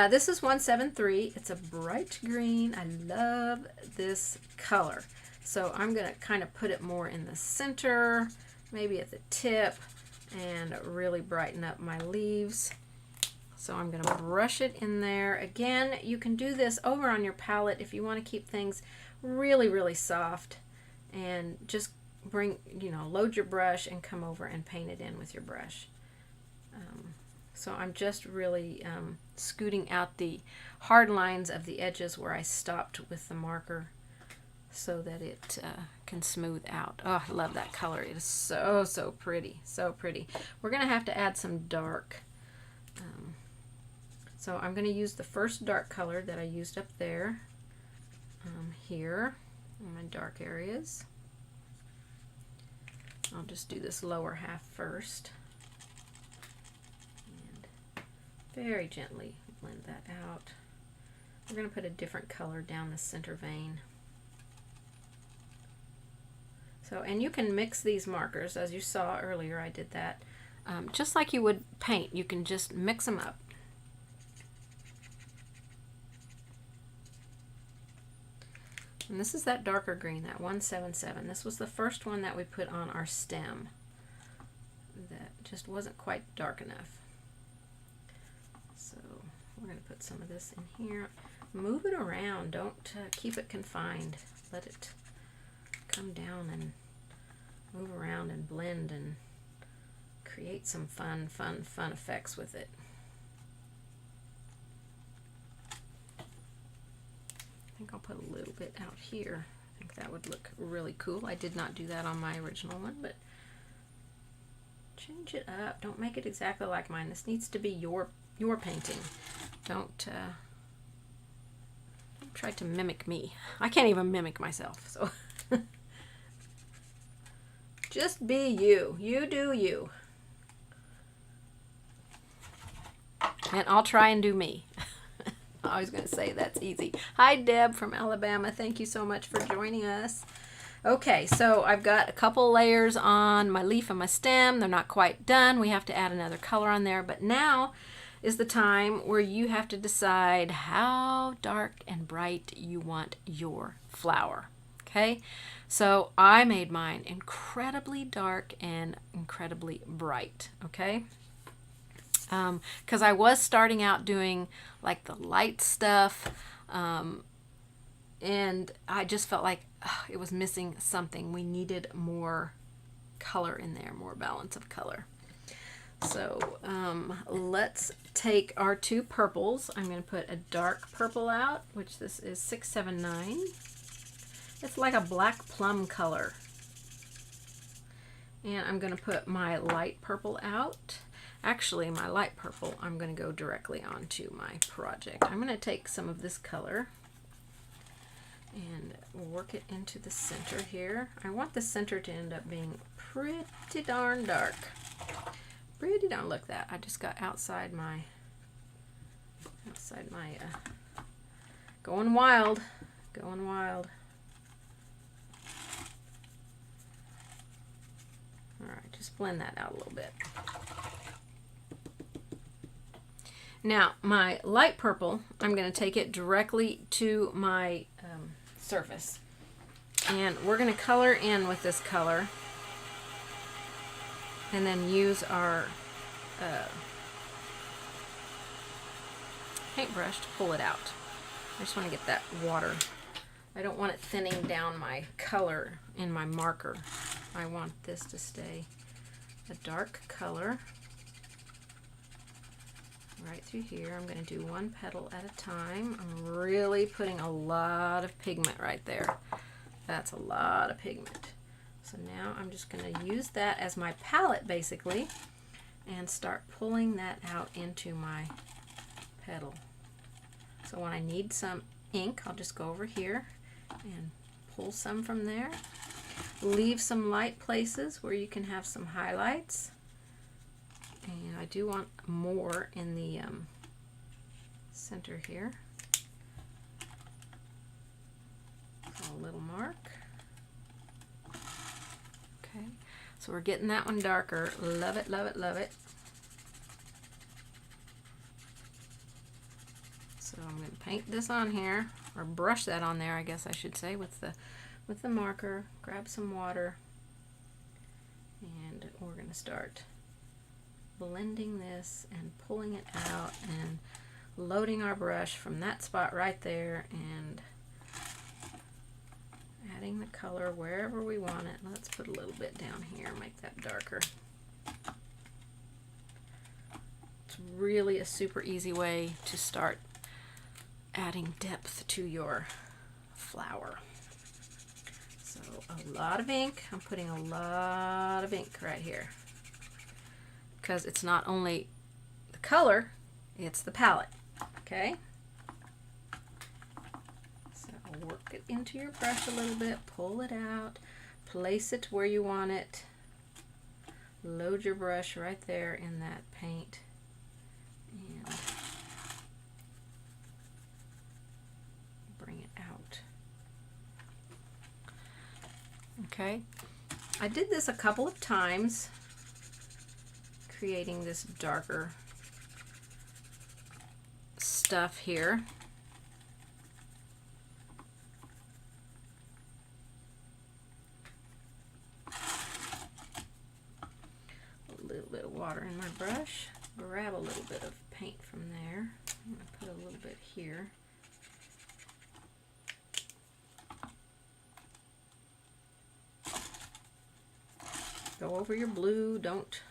this is 173. It's a bright green. I love this color. So I'm going to kind of put it more in the center, maybe at the tip, and really brighten up my leaves. So I'm going to brush it in there. Again, you can do this over on your palette if you want to keep things really, really soft, and just load your brush and come over and paint it in with your brush. So I'm just really scooting out the hard lines of the edges where I stopped with the marker so that it can smooth out. Oh, I love that color. It is so, so pretty. So pretty. We're going to have to add some dark. So I'm going to use the first dark color that I used up there, here in my dark areas. I'll just do this lower half first. Very gently blend that out. We're going to put a different color down the center vein. So, and you can mix these markers, as you saw earlier, I did that. Just like you would paint, you can just mix them up. And this is that darker green, that 177. This was the first one that we put on our stem that just wasn't quite dark enough. So we're going to put some of this in here. Move it around. Don't keep it confined. Let it come down and move around and blend and create some fun effects with it. I think I'll put a little bit out here and that would look really cool. I did not do that on my original one, but change it up. Don't make it exactly like mine. This needs to be your painting. Don't try to mimic me. I can't even mimic myself, so just be you. You do you. And I'll try and do me. I was going to say that's easy. Hi, Deb from Alabama. Thank you so much for joining us. Okay, so I've got a couple layers on my leaf and my stem. They're not quite done. We have to add another color on there, but now is the time where you have to decide how dark and bright you want your flower. Okay, so I made mine incredibly dark and incredibly bright. Okay, because I was starting out doing like the light stuff, and I just felt like it was missing something. We needed more color in there, more balance of color. So let's take our two purples. I'm going to put a dark purple out, which this is 679. It's like a black plum color. And I'm going to put my light purple out. Actually, my light purple, I'm going to go directly onto my project. I'm going to take some of this color and work it into the center here. I want the center to end up being pretty darn dark. Pretty darn, look that. I just got outside my going wild. Going wild. Alright, just blend that out a little bit. Now, my light purple, I'm going to take it directly to my surface. And we're going to color in with this color. And then use our paintbrush to pull it out. I just want to get that water. I don't want it thinning down my color in my marker. I want this to stay a dark color. Right through here. I'm going to do one petal at a time. I'm really putting a lot of pigment right there. That's a lot of pigment. So now I'm just going to use that as my palette basically and start pulling that out into my petal. So when I need some ink, I'll just go over here and pull some from there. Leave some light places where you can have some highlights. And I do want more in the center here. So a little mark. Okay, so we're getting that one darker. Love it, love it, love it. So I'm going to paint this on here, or brush that on there, I guess I should say, with the marker. Grab some water, and we're going to start blending this and pulling it out and loading our brush from that spot right there and adding the color wherever we want it. Let's put a little bit down here, make that darker. It's really a super easy way to start adding depth to your flower. So a lot of ink. I'm putting a lot of ink right here, because it's not only the color, it's the palette. Okay? So work it into your brush a little bit, pull it out, place it where you want it, load your brush right there in that paint, and bring it out. Okay? I did this a couple of times, creating this darker stuff here. A little bit of water in my brush. Grab a little bit of paint from there. I'm going to put a little bit here. Go over your blue. Don't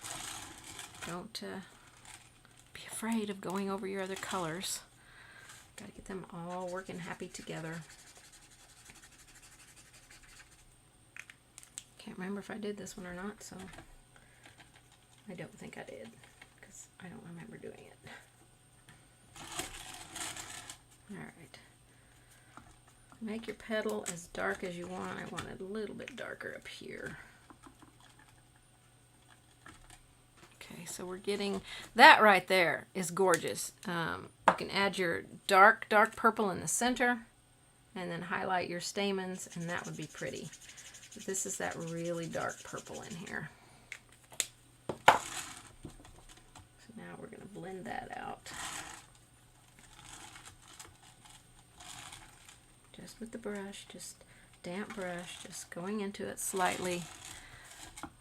be afraid of going over your other colors. Got to get them all working happy together. remember if I did this one or not, so I don't think I did, because I don't remember doing it. Alright. Make your petal as dark as you want. I want it a little bit darker up here. Okay, so we're getting that right there is gorgeous. You can add your dark purple in the center and then highlight your stamens, and that would be pretty. But this is that really dark purple in here. So now we're going to blend that out. Just with the brush, just damp brush, just going into it slightly.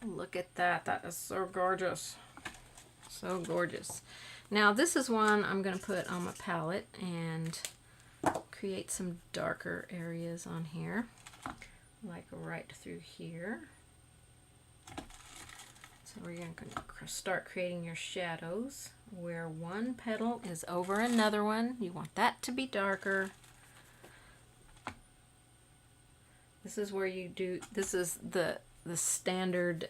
Look at that. That is so gorgeous. So gorgeous. Now this is one I'm going to put on my palette and create some darker areas on here, like right through here. So we're going to start creating your shadows where one petal is over another one. You want that to be darker. This is where you do, this is the standard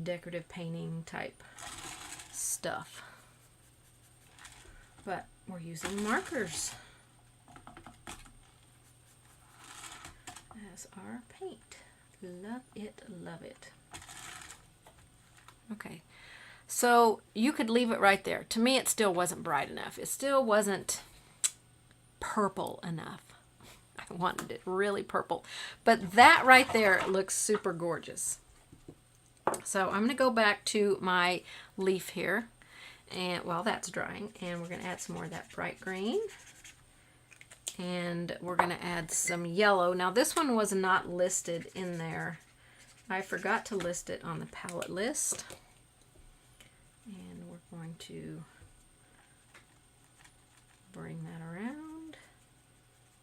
decorative painting type stuff. But we're using markers as our paint. Love it, love it. Okay, so you could leave it right there. To me, it still wasn't bright enough. It still wasn't purple enough. I wanted it really purple. But that right there looks super gorgeous. So I'm going to go back to my leaf here. And while that's drying, and we're going to add some more of that bright green. And we're going to add some yellow. Now this one was not listed in there. I forgot to list it on the palette list. And we're going to bring that around,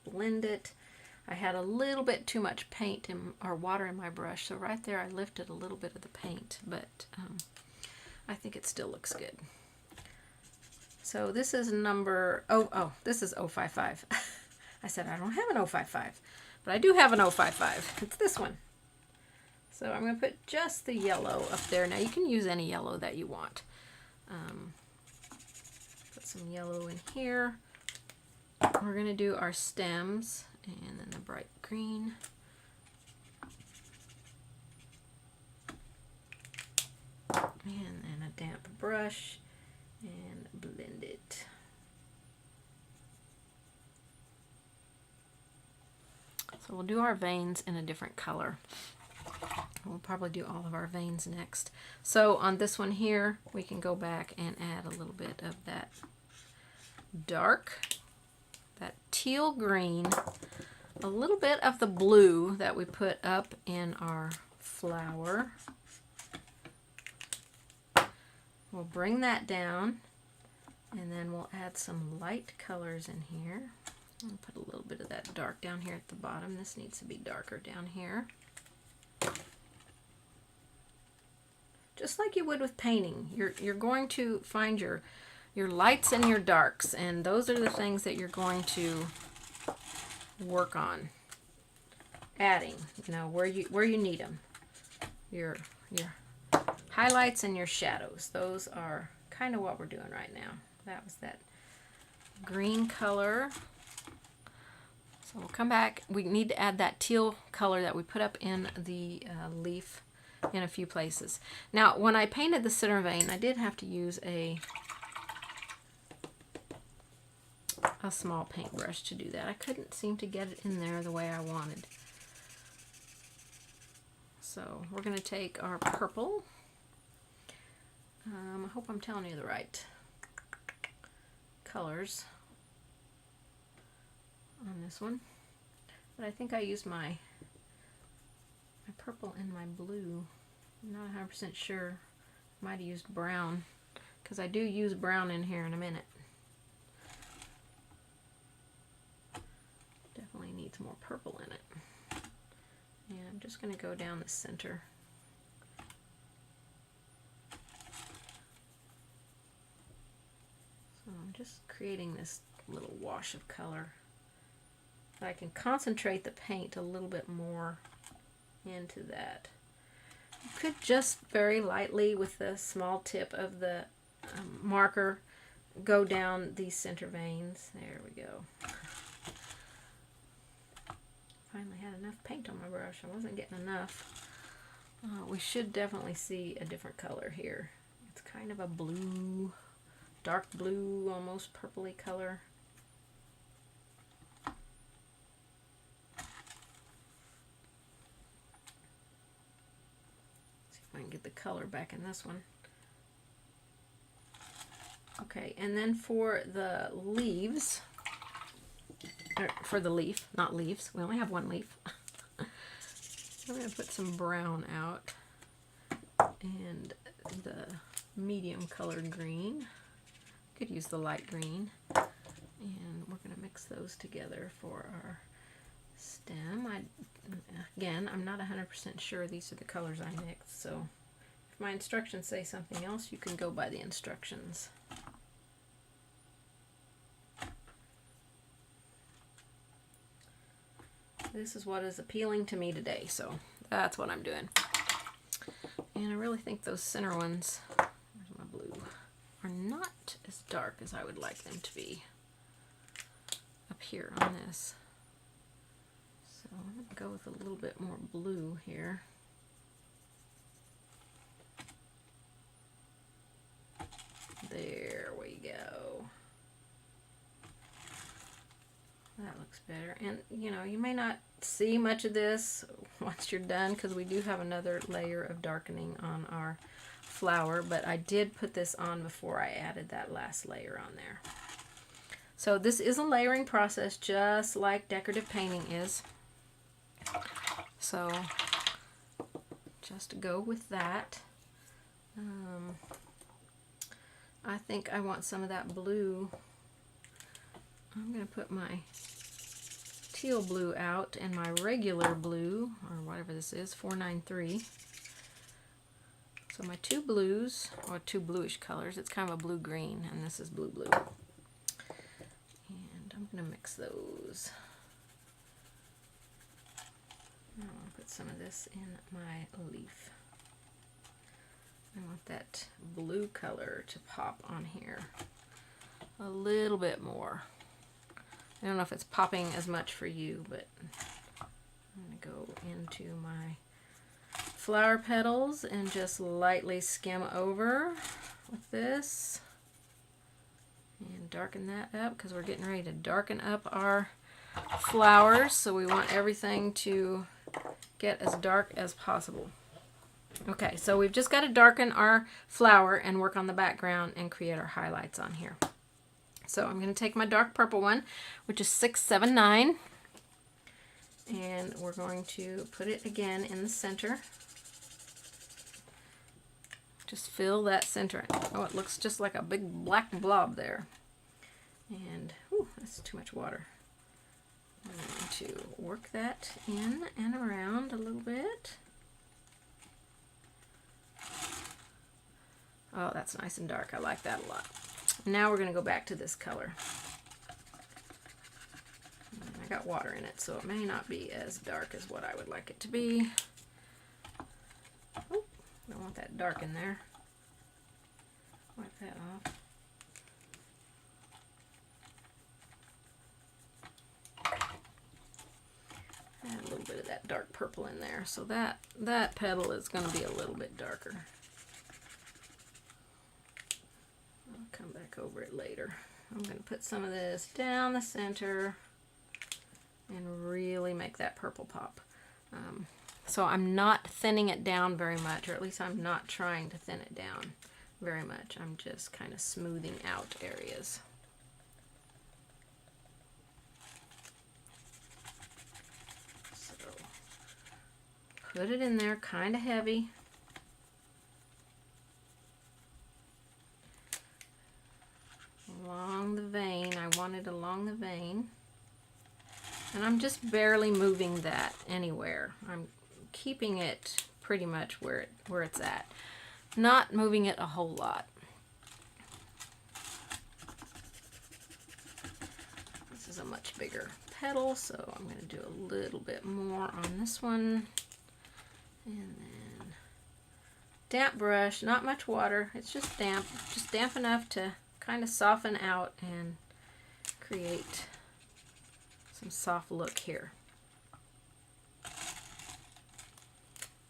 blend it. I had a little bit too much paint or water in my brush, so right there I lifted a little bit of the paint, but I think it still looks good. So this is number, this is 055. I said I don't have an 055, but I do have an 055. It's this one. So I'm going to put just the yellow up there. Now you can use any yellow that you want. Put some yellow in here. We're going to do our stems and then the bright green. And then a damp brush and blend it. So we'll do our veins in a different color. We'll probably do all of our veins next. So on this one here, we can go back and add a little bit of that dark, that teal green, a little bit of the blue that we put up in our flower. We'll bring that down, and then we'll add some light colors in here. I'll put a little bit of that dark down here at the bottom. This needs to be darker down here. Just like you would with painting, you're going to find your lights and your darks, and those are the things that you're going to work on adding, you know, where you need them. Your highlights and your shadows, those are kind of what we're doing right now. That was that green color. So we'll come back. We need to add that teal color that we put up in the leaf in a few places. Now, when I painted the center vein, I did have to use a small paintbrush to do that. I couldn't seem to get it in there the way I wanted. So we're going to take our purple. I hope I'm telling you the right colors on this one. But I think I used my purple and my blue. I'm not 100% sure. Might have used brown, because I do use brown in here in a minute. Definitely needs more purple in it. And I'm just going to go down the center. So I'm just creating this little wash of color. I can concentrate the paint a little bit more into that. You could just very lightly with the small tip of the marker go down these center veins. There we go. Finally had enough paint on my brush. I wasn't getting enough. We should definitely see a different color here. It's kind of a blue, dark blue, almost purpley color. See if I can get the color back in this one. Okay, and then for the leaves, for the leaf, not leaves, we only have one leaf. I'm going to put some brown out and the medium colored green. Could use the light green. And we're going to mix those together for our stem. Again, I'm not 100% sure these are the colors I mixed, so if my instructions say something else, you can go by the instructions. This is what is appealing to me today, so that's what I'm doing. And I really think those center ones, where's my blue, are not as dark as I would like them to be up here on this. So I'm going to go with a little bit more blue here. There we go. That looks better. And you know, you may not see much of this once you're done because we do have another layer of darkening on our flower, but I did put this on before I added that last layer on there. So this is a layering process just like decorative painting is. So just to go with that, I think I want some of that blue. I'm going to put my teal blue out and my regular blue, or whatever this is, 493. So my two blues, or two bluish colors, it's kind of a blue-green, and this is blue-blue. And I'm going to mix those. I'm going to put some of this in my leaf. I want that blue color to pop on here a little bit more. I don't know if it's popping as much for you, but I'm going to go into my flower petals and just lightly skim over with this and darken that up because we're getting ready to darken up our flowers, so we want everything to get as dark as possible. Okay, so we've just got to darken our flower and work on the background and create our highlights on here. So I'm going to take my dark purple one, which is 679, and we're going to put it again in the center. Just fill that center. Oh, it looks just like a big black blob there. And, ooh, that's too much water. I'm going to work that in and around a little bit. Oh, that's nice and dark. I like that a lot. Now we're going to go back to this color. I got water in it, so it may not be as dark as what I would like it to be. Oh, don't want that dark in there. Wipe that off. Add a little bit of that dark purple in there, so that petal is going to be a little bit darker. I'll come back over it later. I'm going to put some of this down the center and really make that purple pop. So I'm not thinning it down very much, or at least I'm not trying to thin it down very much. I'm just kind of smoothing out areas. So put it in there kind of heavy. Along the vein. I want it along the vein. And I'm just barely moving that anywhere. I'm keeping it pretty much where it's at. Not moving it a whole lot. This is a much bigger petal, so I'm going to do a little bit more on this one. And then damp brush, not much water, it's just damp enough to kind of soften out and create some soft look here.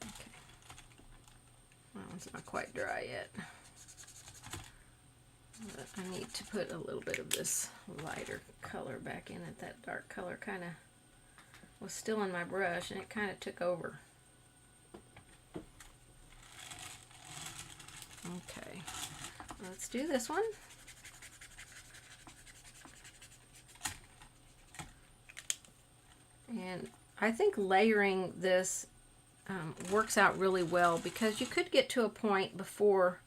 Okay. That one's not quite dry yet. But I need to put a little bit of this lighter color back in it. That dark color kind of was still in my brush and it kind of took over. Okay, let's do this one. And I think layering this works out really well, because you could get to a point before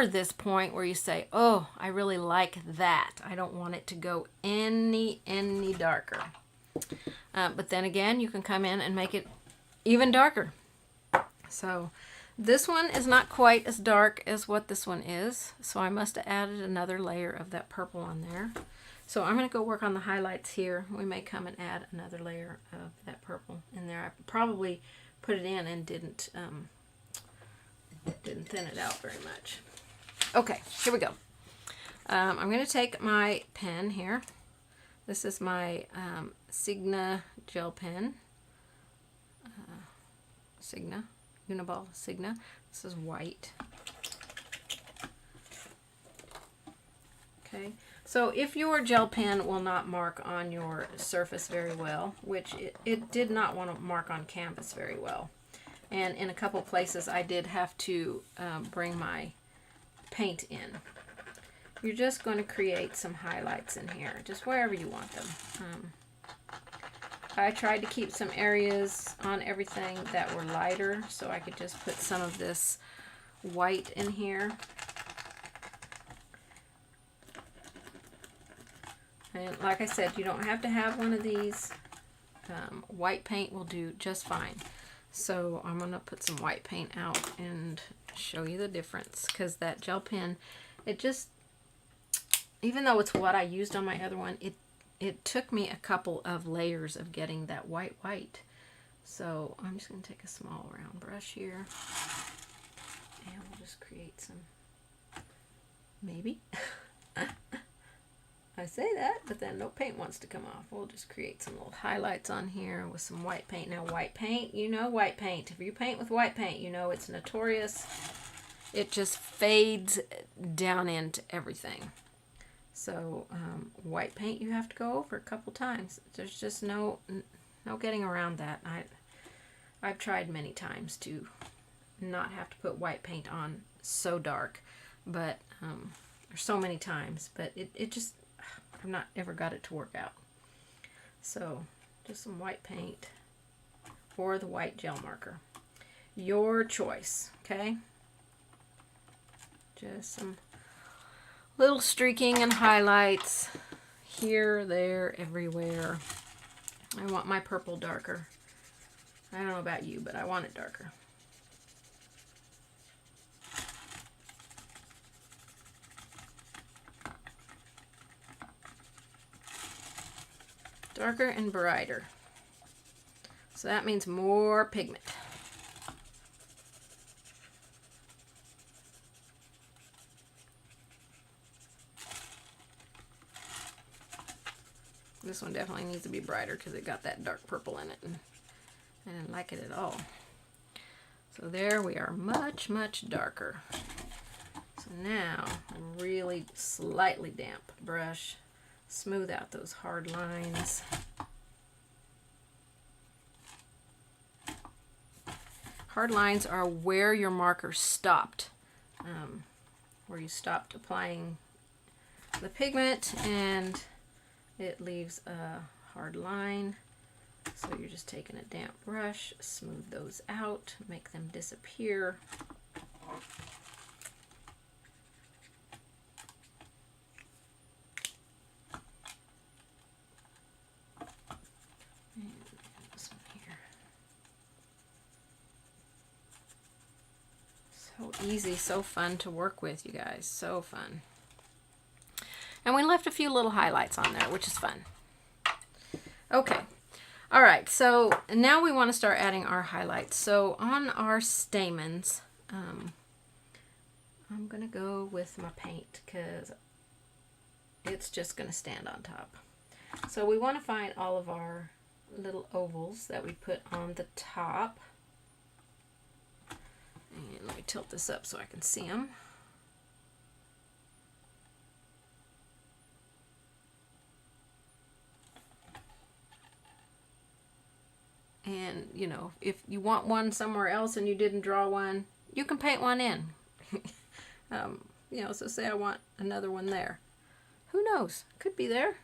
this point where you say, oh, I really like that. I don't want it to go any darker. But then again, you can come in and make it even darker. So this one is not quite as dark as what this one is. So I must have added another layer of that purple on there. So I'm going to go work on the highlights here. We may come and add another layer of that purple in there. I probably put it in and didn't thin it out very much. Okay, here we go. I'm going to take my pen here. This is my Signa gel pen. Signa, Uniball Signa. This is white. Okay, so if your gel pen will not mark on your surface very well, which it did not want to mark on canvas very well, and in a couple places I did have to bring my paint in. You're just going to create some highlights in here, just wherever you want them. I tried to keep some areas on everything that were lighter, so I could just put some of this white in here. And like I said, you don't have to have one of these. White paint will do just fine. So I'm going to put some white paint out and show you the difference, because that gel pen, it just, even though it's what I used on my other one, it took me a couple of layers of getting that white. So I'm just going to take a small round brush here and we'll just create some, maybe. I say that, but then no paint wants to come off. We'll just create some little highlights on here with some white paint. Now white paint, you know white paint. If you paint with white paint, you know it's notorious. It just fades down into everything. So white paint you have to go over a couple times. There's just no getting around that. I've tried many times to not have to put white paint on so dark, but there's so many times, but it just, I've not ever got it to work out. So just some white paint or the white gel marker. Your choice, okay? Just some little streaking and highlights here, there, everywhere. I want my purple darker. I don't know about you, but I want it darker. Darker and brighter. So that means more pigment. This one definitely needs to be brighter because it got that dark purple in it, and I didn't like it at all. So there we are, much darker. So now a really slightly damp brush, smooth out those hard lines. Hard lines are where your marker stopped, where you stopped applying the pigment and it leaves a hard line. So you're just taking a damp brush, smooth those out, make them disappear. And this one here. So easy, so fun to work with, you guys, so fun. And we left a few little highlights on there, which is fun. Okay, All right, so now we want to start adding our highlights. So on our stamens, I'm going to go with my paint because it's just going to stand on top. So we want to find all of our little ovals that we put on the top. And let me tilt this up so I can see them. And, you know, if you want one somewhere else and you didn't draw one, you can paint one in. You know, so say I want another one there. Who knows? Could be there.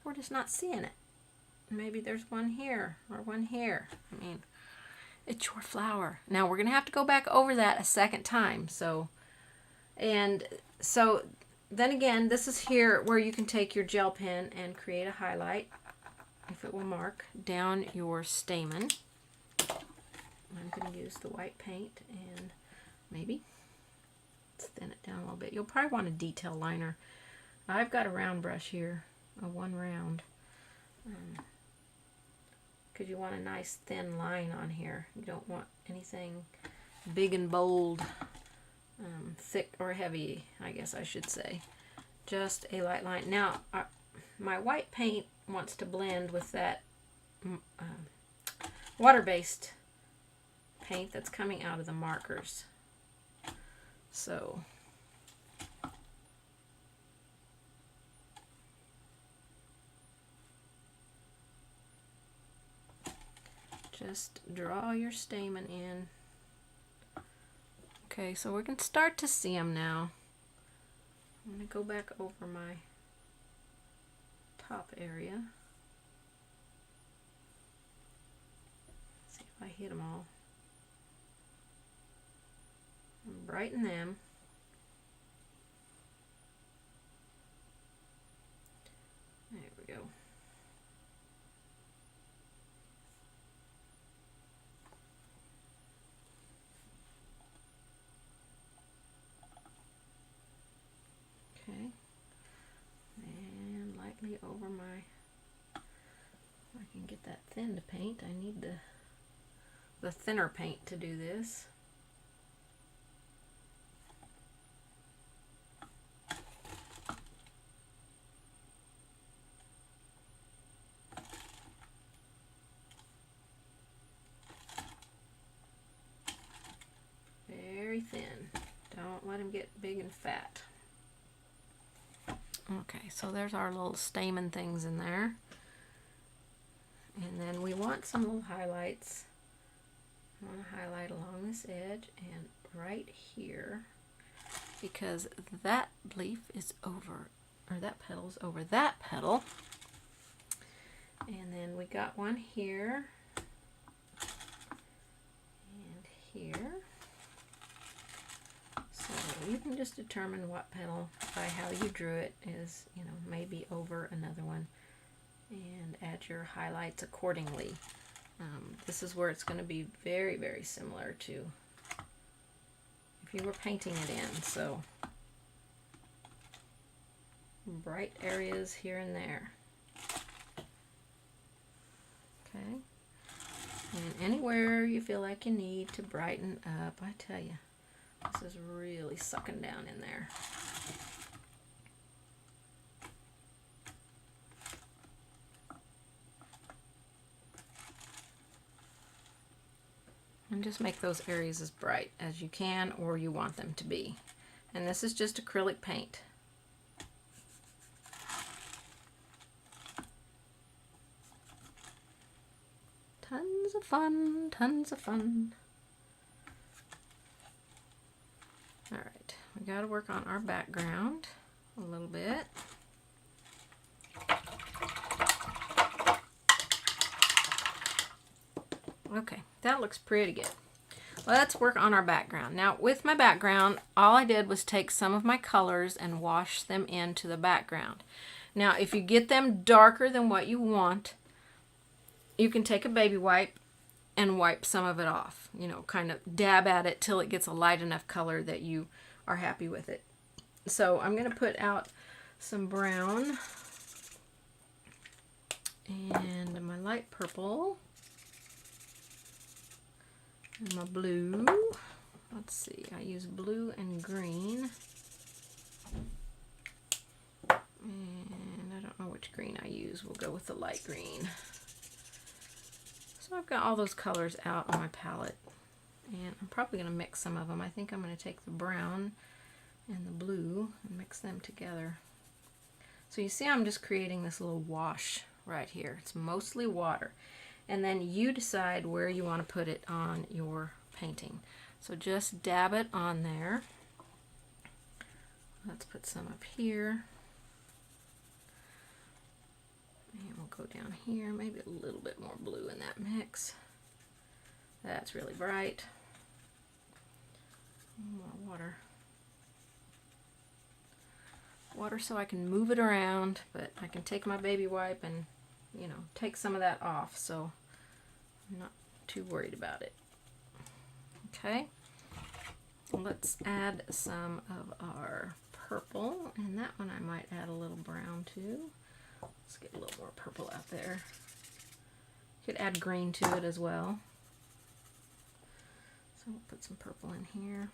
We're just not seeing it. Maybe there's one here or one here. I mean, it's your flower. Now we're going to have to go back over that a second time. So then again, this is here where you can take your gel pen and create a highlight. If it will mark down your stamen. I'm going to use the white paint and maybe thin it down a little bit. You'll probably want a detail liner. I've got a round brush here, a 1 round, because you want a nice thin line on here. You don't want anything big and bold, thick or heavy, I guess I should say. Just a light line. Now, my white paint wants to blend with that water-based paint that's coming out of the markers. So just draw your stamen in. Okay, so we can start to see them now. I'm going to go back over my top area. See if I hit them all. And brighten them. There we go. Okay. And lightly over my, if I can get that thin to paint, I need the thinner paint to do this. Very thin. Don't let them get big and fat. Okay, so there's our little stamen things in there. And then we want some little highlights. I want to highlight along this edge and right here, because that leaf is over, or that petal's over that petal. And then we got one here and here. So you can just determine what petal by how you drew it is, you know, maybe over another one, and add your highlights accordingly. This is where it's going to be very, very similar to if you were painting it in. So bright areas here and there. Okay. And anywhere you feel like you need to brighten up, I tell you, this is really sucking down in there. And just make those areas as bright as you can or you want them to be. And this is just acrylic paint. Tons of fun, tons of fun. All right, we got to work on our background a little bit. Okay, that looks pretty good. Let's work on our background. Now, with my background, all I did was take some of my colors and wash them into the background. Now, if you get them darker than what you want, you can take a baby wipe and wipe some of it off. You know, kind of dab at it till it gets a light enough color that you are happy with it. So I'm going to put out some brown And my light purple. And my blue. Let's see, I use blue and green. And I don't know which green I use. We'll go with the light green. So I've got all those colors out on my palette. And I'm probably going to mix some of them. I think I'm going to take the brown and the blue and mix them together. So you see I'm just creating this little wash right here. It's mostly water. And then you decide where you want to put it on your painting. So just dab it on there. Let's put some up here. And we'll go down here, maybe a little bit more blue in that mix. That's really bright. More water. Water so I can move it around, but I can take my baby wipe and, you know, take some of that off, so I'm not too worried about it. Okay, let's add some of our purple, and that one I might add a little brown too. Let's get a little more purple out there. You could add green to it as well. So we'll put some purple in here.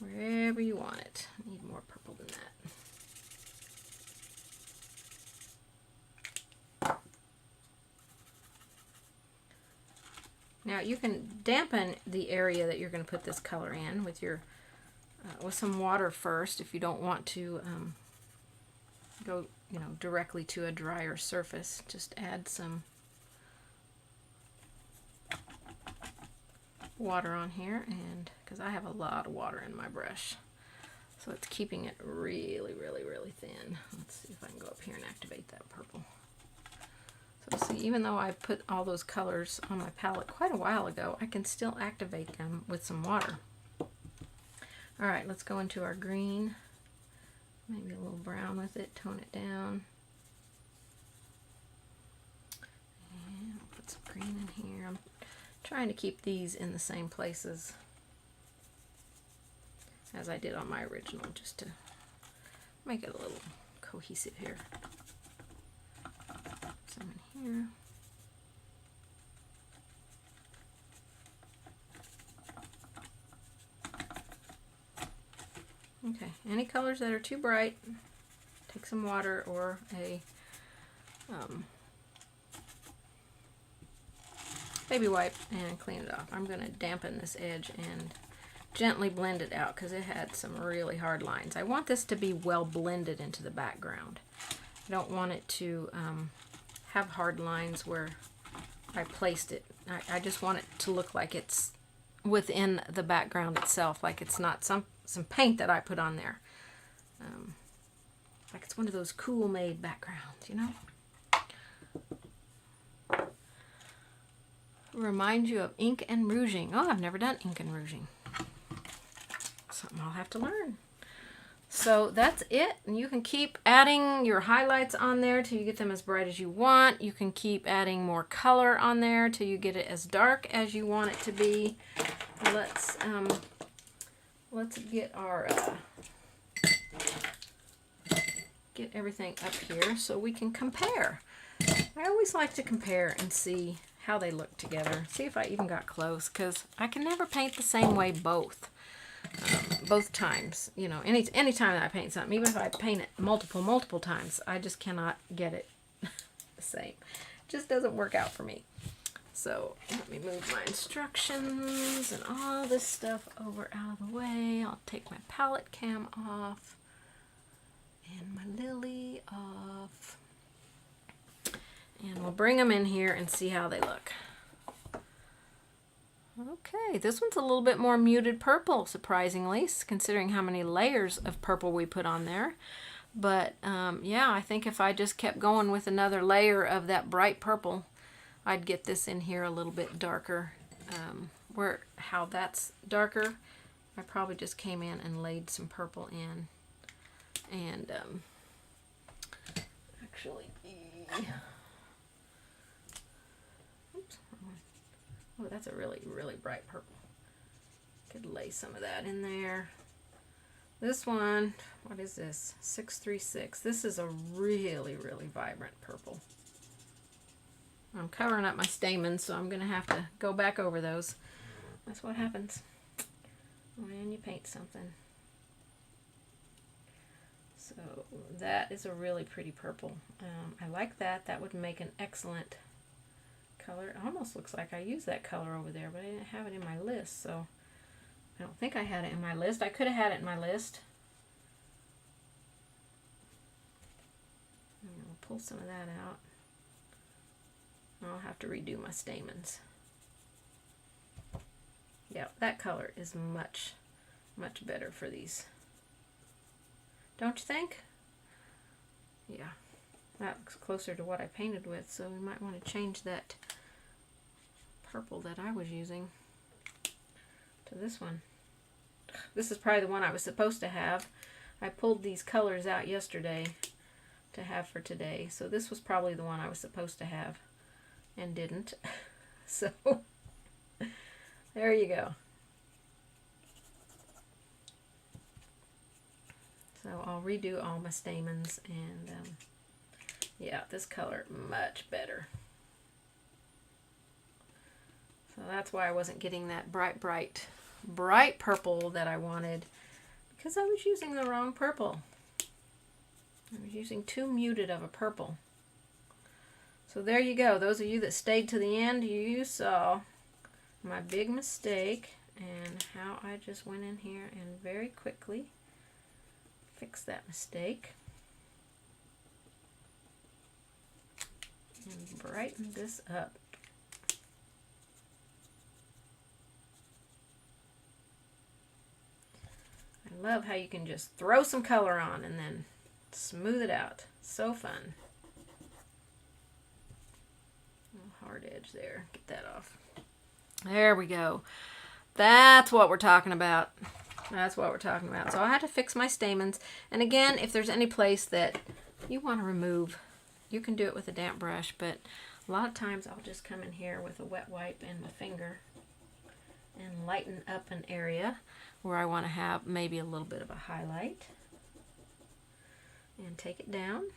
Wherever you want it. I need more purple than that. Now you can dampen the area that you're going to put this color in with your with some water first if you don't want to go, you know, directly to a drier surface. Just add some water on here, and because I have a lot of water in my brush, so it's keeping it really thin. Let's see if I can go up here and activate that purple. So see, even though I put all those colors on my palette quite a while ago, I can still activate them with some water. All right, let's go into our green, maybe a little brown with it, tone it down. And I'll put some green in here. I'm trying to keep these in the same places as I did on my original, just to make it a little cohesive here. Some in here. Okay, any colors that are too bright, take some water or a baby wipe and clean it off. I'm going to dampen this edge and gently blend it out because it had some really hard lines. I want this to be well blended into the background. I don't want it to have hard lines where I placed it. I just want it to look like it's within the background itself, like it's not some paint that I put on there. Like it's one of those cool made backgrounds, you know? Remind you of ink and rouging. Oh, I've never done ink and rouging. Something I'll have to learn. So that's it. And you can keep adding your highlights on there till you get them as bright as you want. You can keep adding more color on there till you get it as dark as you want it to be. Let's get our get everything up here so we can compare. I always like to compare and see how they look together. See if I even got close, because I can never paint the same way both times. You know, any time that I paint something, even if I paint it multiple times, I just cannot get it the same. It just doesn't work out for me. So let me move my instructions and all this stuff over out of the way. I'll take my palette cam off and my lily off. And we'll bring them in here and see how they look. Okay, this one's a little bit more muted purple, surprisingly, considering how many layers of purple we put on there. But yeah, I think if I just kept going with another layer of that bright purple, I'd get this in here a little bit darker. How that's darker, I probably just came in and laid some purple in. And actually, oops. Oh, that's a really bright purple. Could lay some of that in there. This one, what is this? 636. This is a really, really vibrant purple. I'm covering up my stamens, so I'm going to have to go back over those. That's what happens when you paint something. So that is a really pretty purple. I like that. That would make an excellent color. It almost looks like I used that color over there, but I didn't have it in my list, so I don't think I had it in my list. I could have had it in my list. We'll pull some of that out. I'll have to redo my stamens. Yeah, that color is much, much better for these. Don't you think? Yeah, that looks closer to what I painted with, so we might want to change that purple that I was using to this one. This is probably the one I was supposed to have. I pulled these colors out yesterday to have for today, so this was probably the one I was supposed to have and didn't. So there you go. So I'll redo all my stamens, and yeah, this color much better. So that's why I wasn't getting that bright purple that I wanted, because I was using the wrong purple. I was using too muted of a purple. So there you go. Those of you that stayed to the end, you saw my big mistake and how I just went in here and very quickly fixed that mistake and brighten this up. I love how you can just throw some color on and then smooth it out. So fun. Hard edge there. Get that off. There we go. That's what we're talking about. That's what we're talking about. So I had to fix my stamens. And again, if there's any place that you want to remove, you can do it with a damp brush. But a lot of times I'll just come in here with a wet wipe and my finger and lighten up an area where I want to have maybe a little bit of a highlight. And take it down.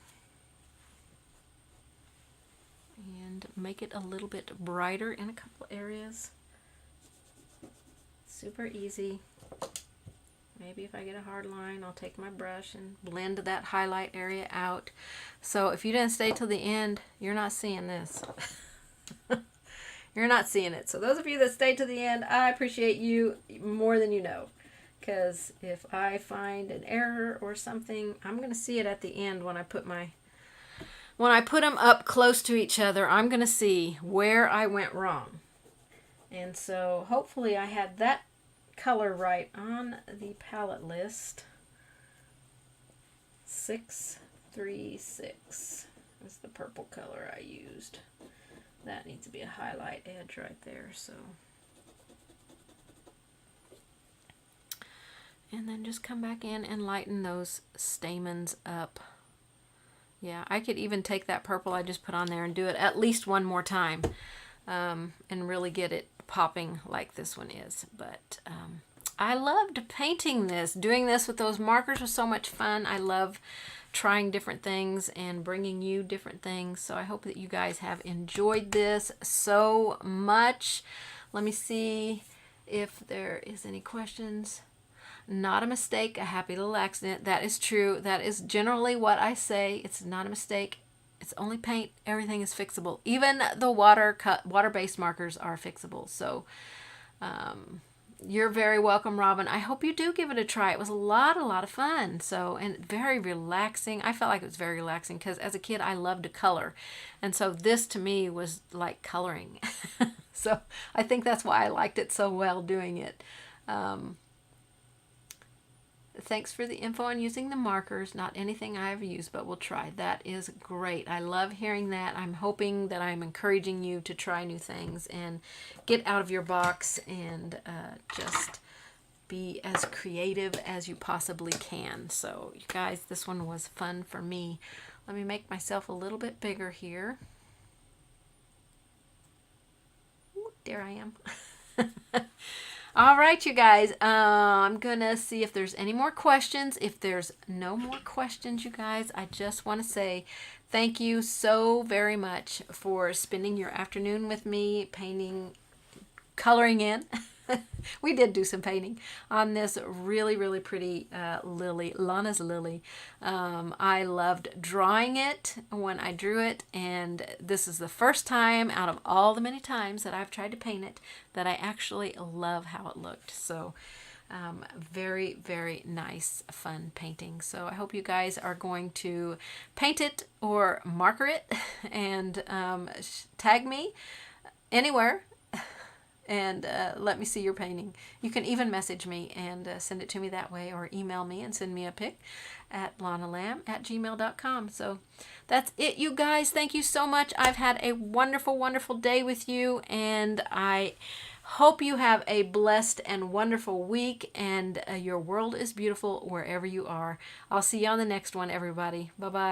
And make it a little bit brighter in a couple areas. Super easy. Maybe if I get a hard line, I'll take my brush and blend that highlight area out. So if you didn't stay till the end, you're not seeing this. You're not seeing it. So those of you that stayed to the end, I appreciate you more than you know. Because if I find an error or something, I'm going to see it at the end when I put them up close to each other. I'm going to see where I went wrong. And so hopefully I had that color right on the palette list. 636 is the purple color I used. That needs to be a highlight edge right there. So, and then just come back in and lighten those stamens up. Yeah, I could even take that purple I just put on there and do it at least one more time and really get it popping like this one is. But I loved painting this. Doing this with those markers was so much fun. I love trying different things and bringing you different things. So I hope that you guys have enjoyed this so much. Let me see if there is any questions. Not a mistake, a happy little accident. That is true. That is generally what I say. It's not a mistake. It's only paint. Everything is fixable. Even the water-based markers are fixable. So you're very welcome, Robin. I hope you do give it a try. It was a lot of fun. So, and very relaxing. I felt like it was very relaxing because as a kid, I loved to color. And so this to me was like coloring. So I think that's why I liked it so well doing it. Thanks for the info on using the markers. Not anything I ever used, but we'll try. That is great. I love hearing that. I'm hoping that I'm encouraging you to try new things and get out of your box and just be as creative as you possibly can. So, you guys, this one was fun for me. Let me make myself a little bit bigger here. Ooh, there I am. All right, you guys. I'm gonna see if there's any more questions. If there's no more questions, you guys, I just want to say thank you so very much for spending your afternoon with me painting, coloring in. We did do some painting on this really, really pretty lily, Lonna's lily. I loved drawing it when I drew it, and this is the first time out of all the many times that I've tried to paint it that I actually love how it looked. So very, very nice, fun painting. So I hope you guys are going to paint it or marker it and tag me anywhere and let me see your painting. You can even message me and send it to me that way, or email me and send me a pic at lonnalamb@gmail.com. So that's it, you guys. Thank you so much. I've had a wonderful, wonderful day with you, and I hope you have a blessed and wonderful week, and your world is beautiful wherever you are. I'll see you on the next one, everybody. Bye-bye.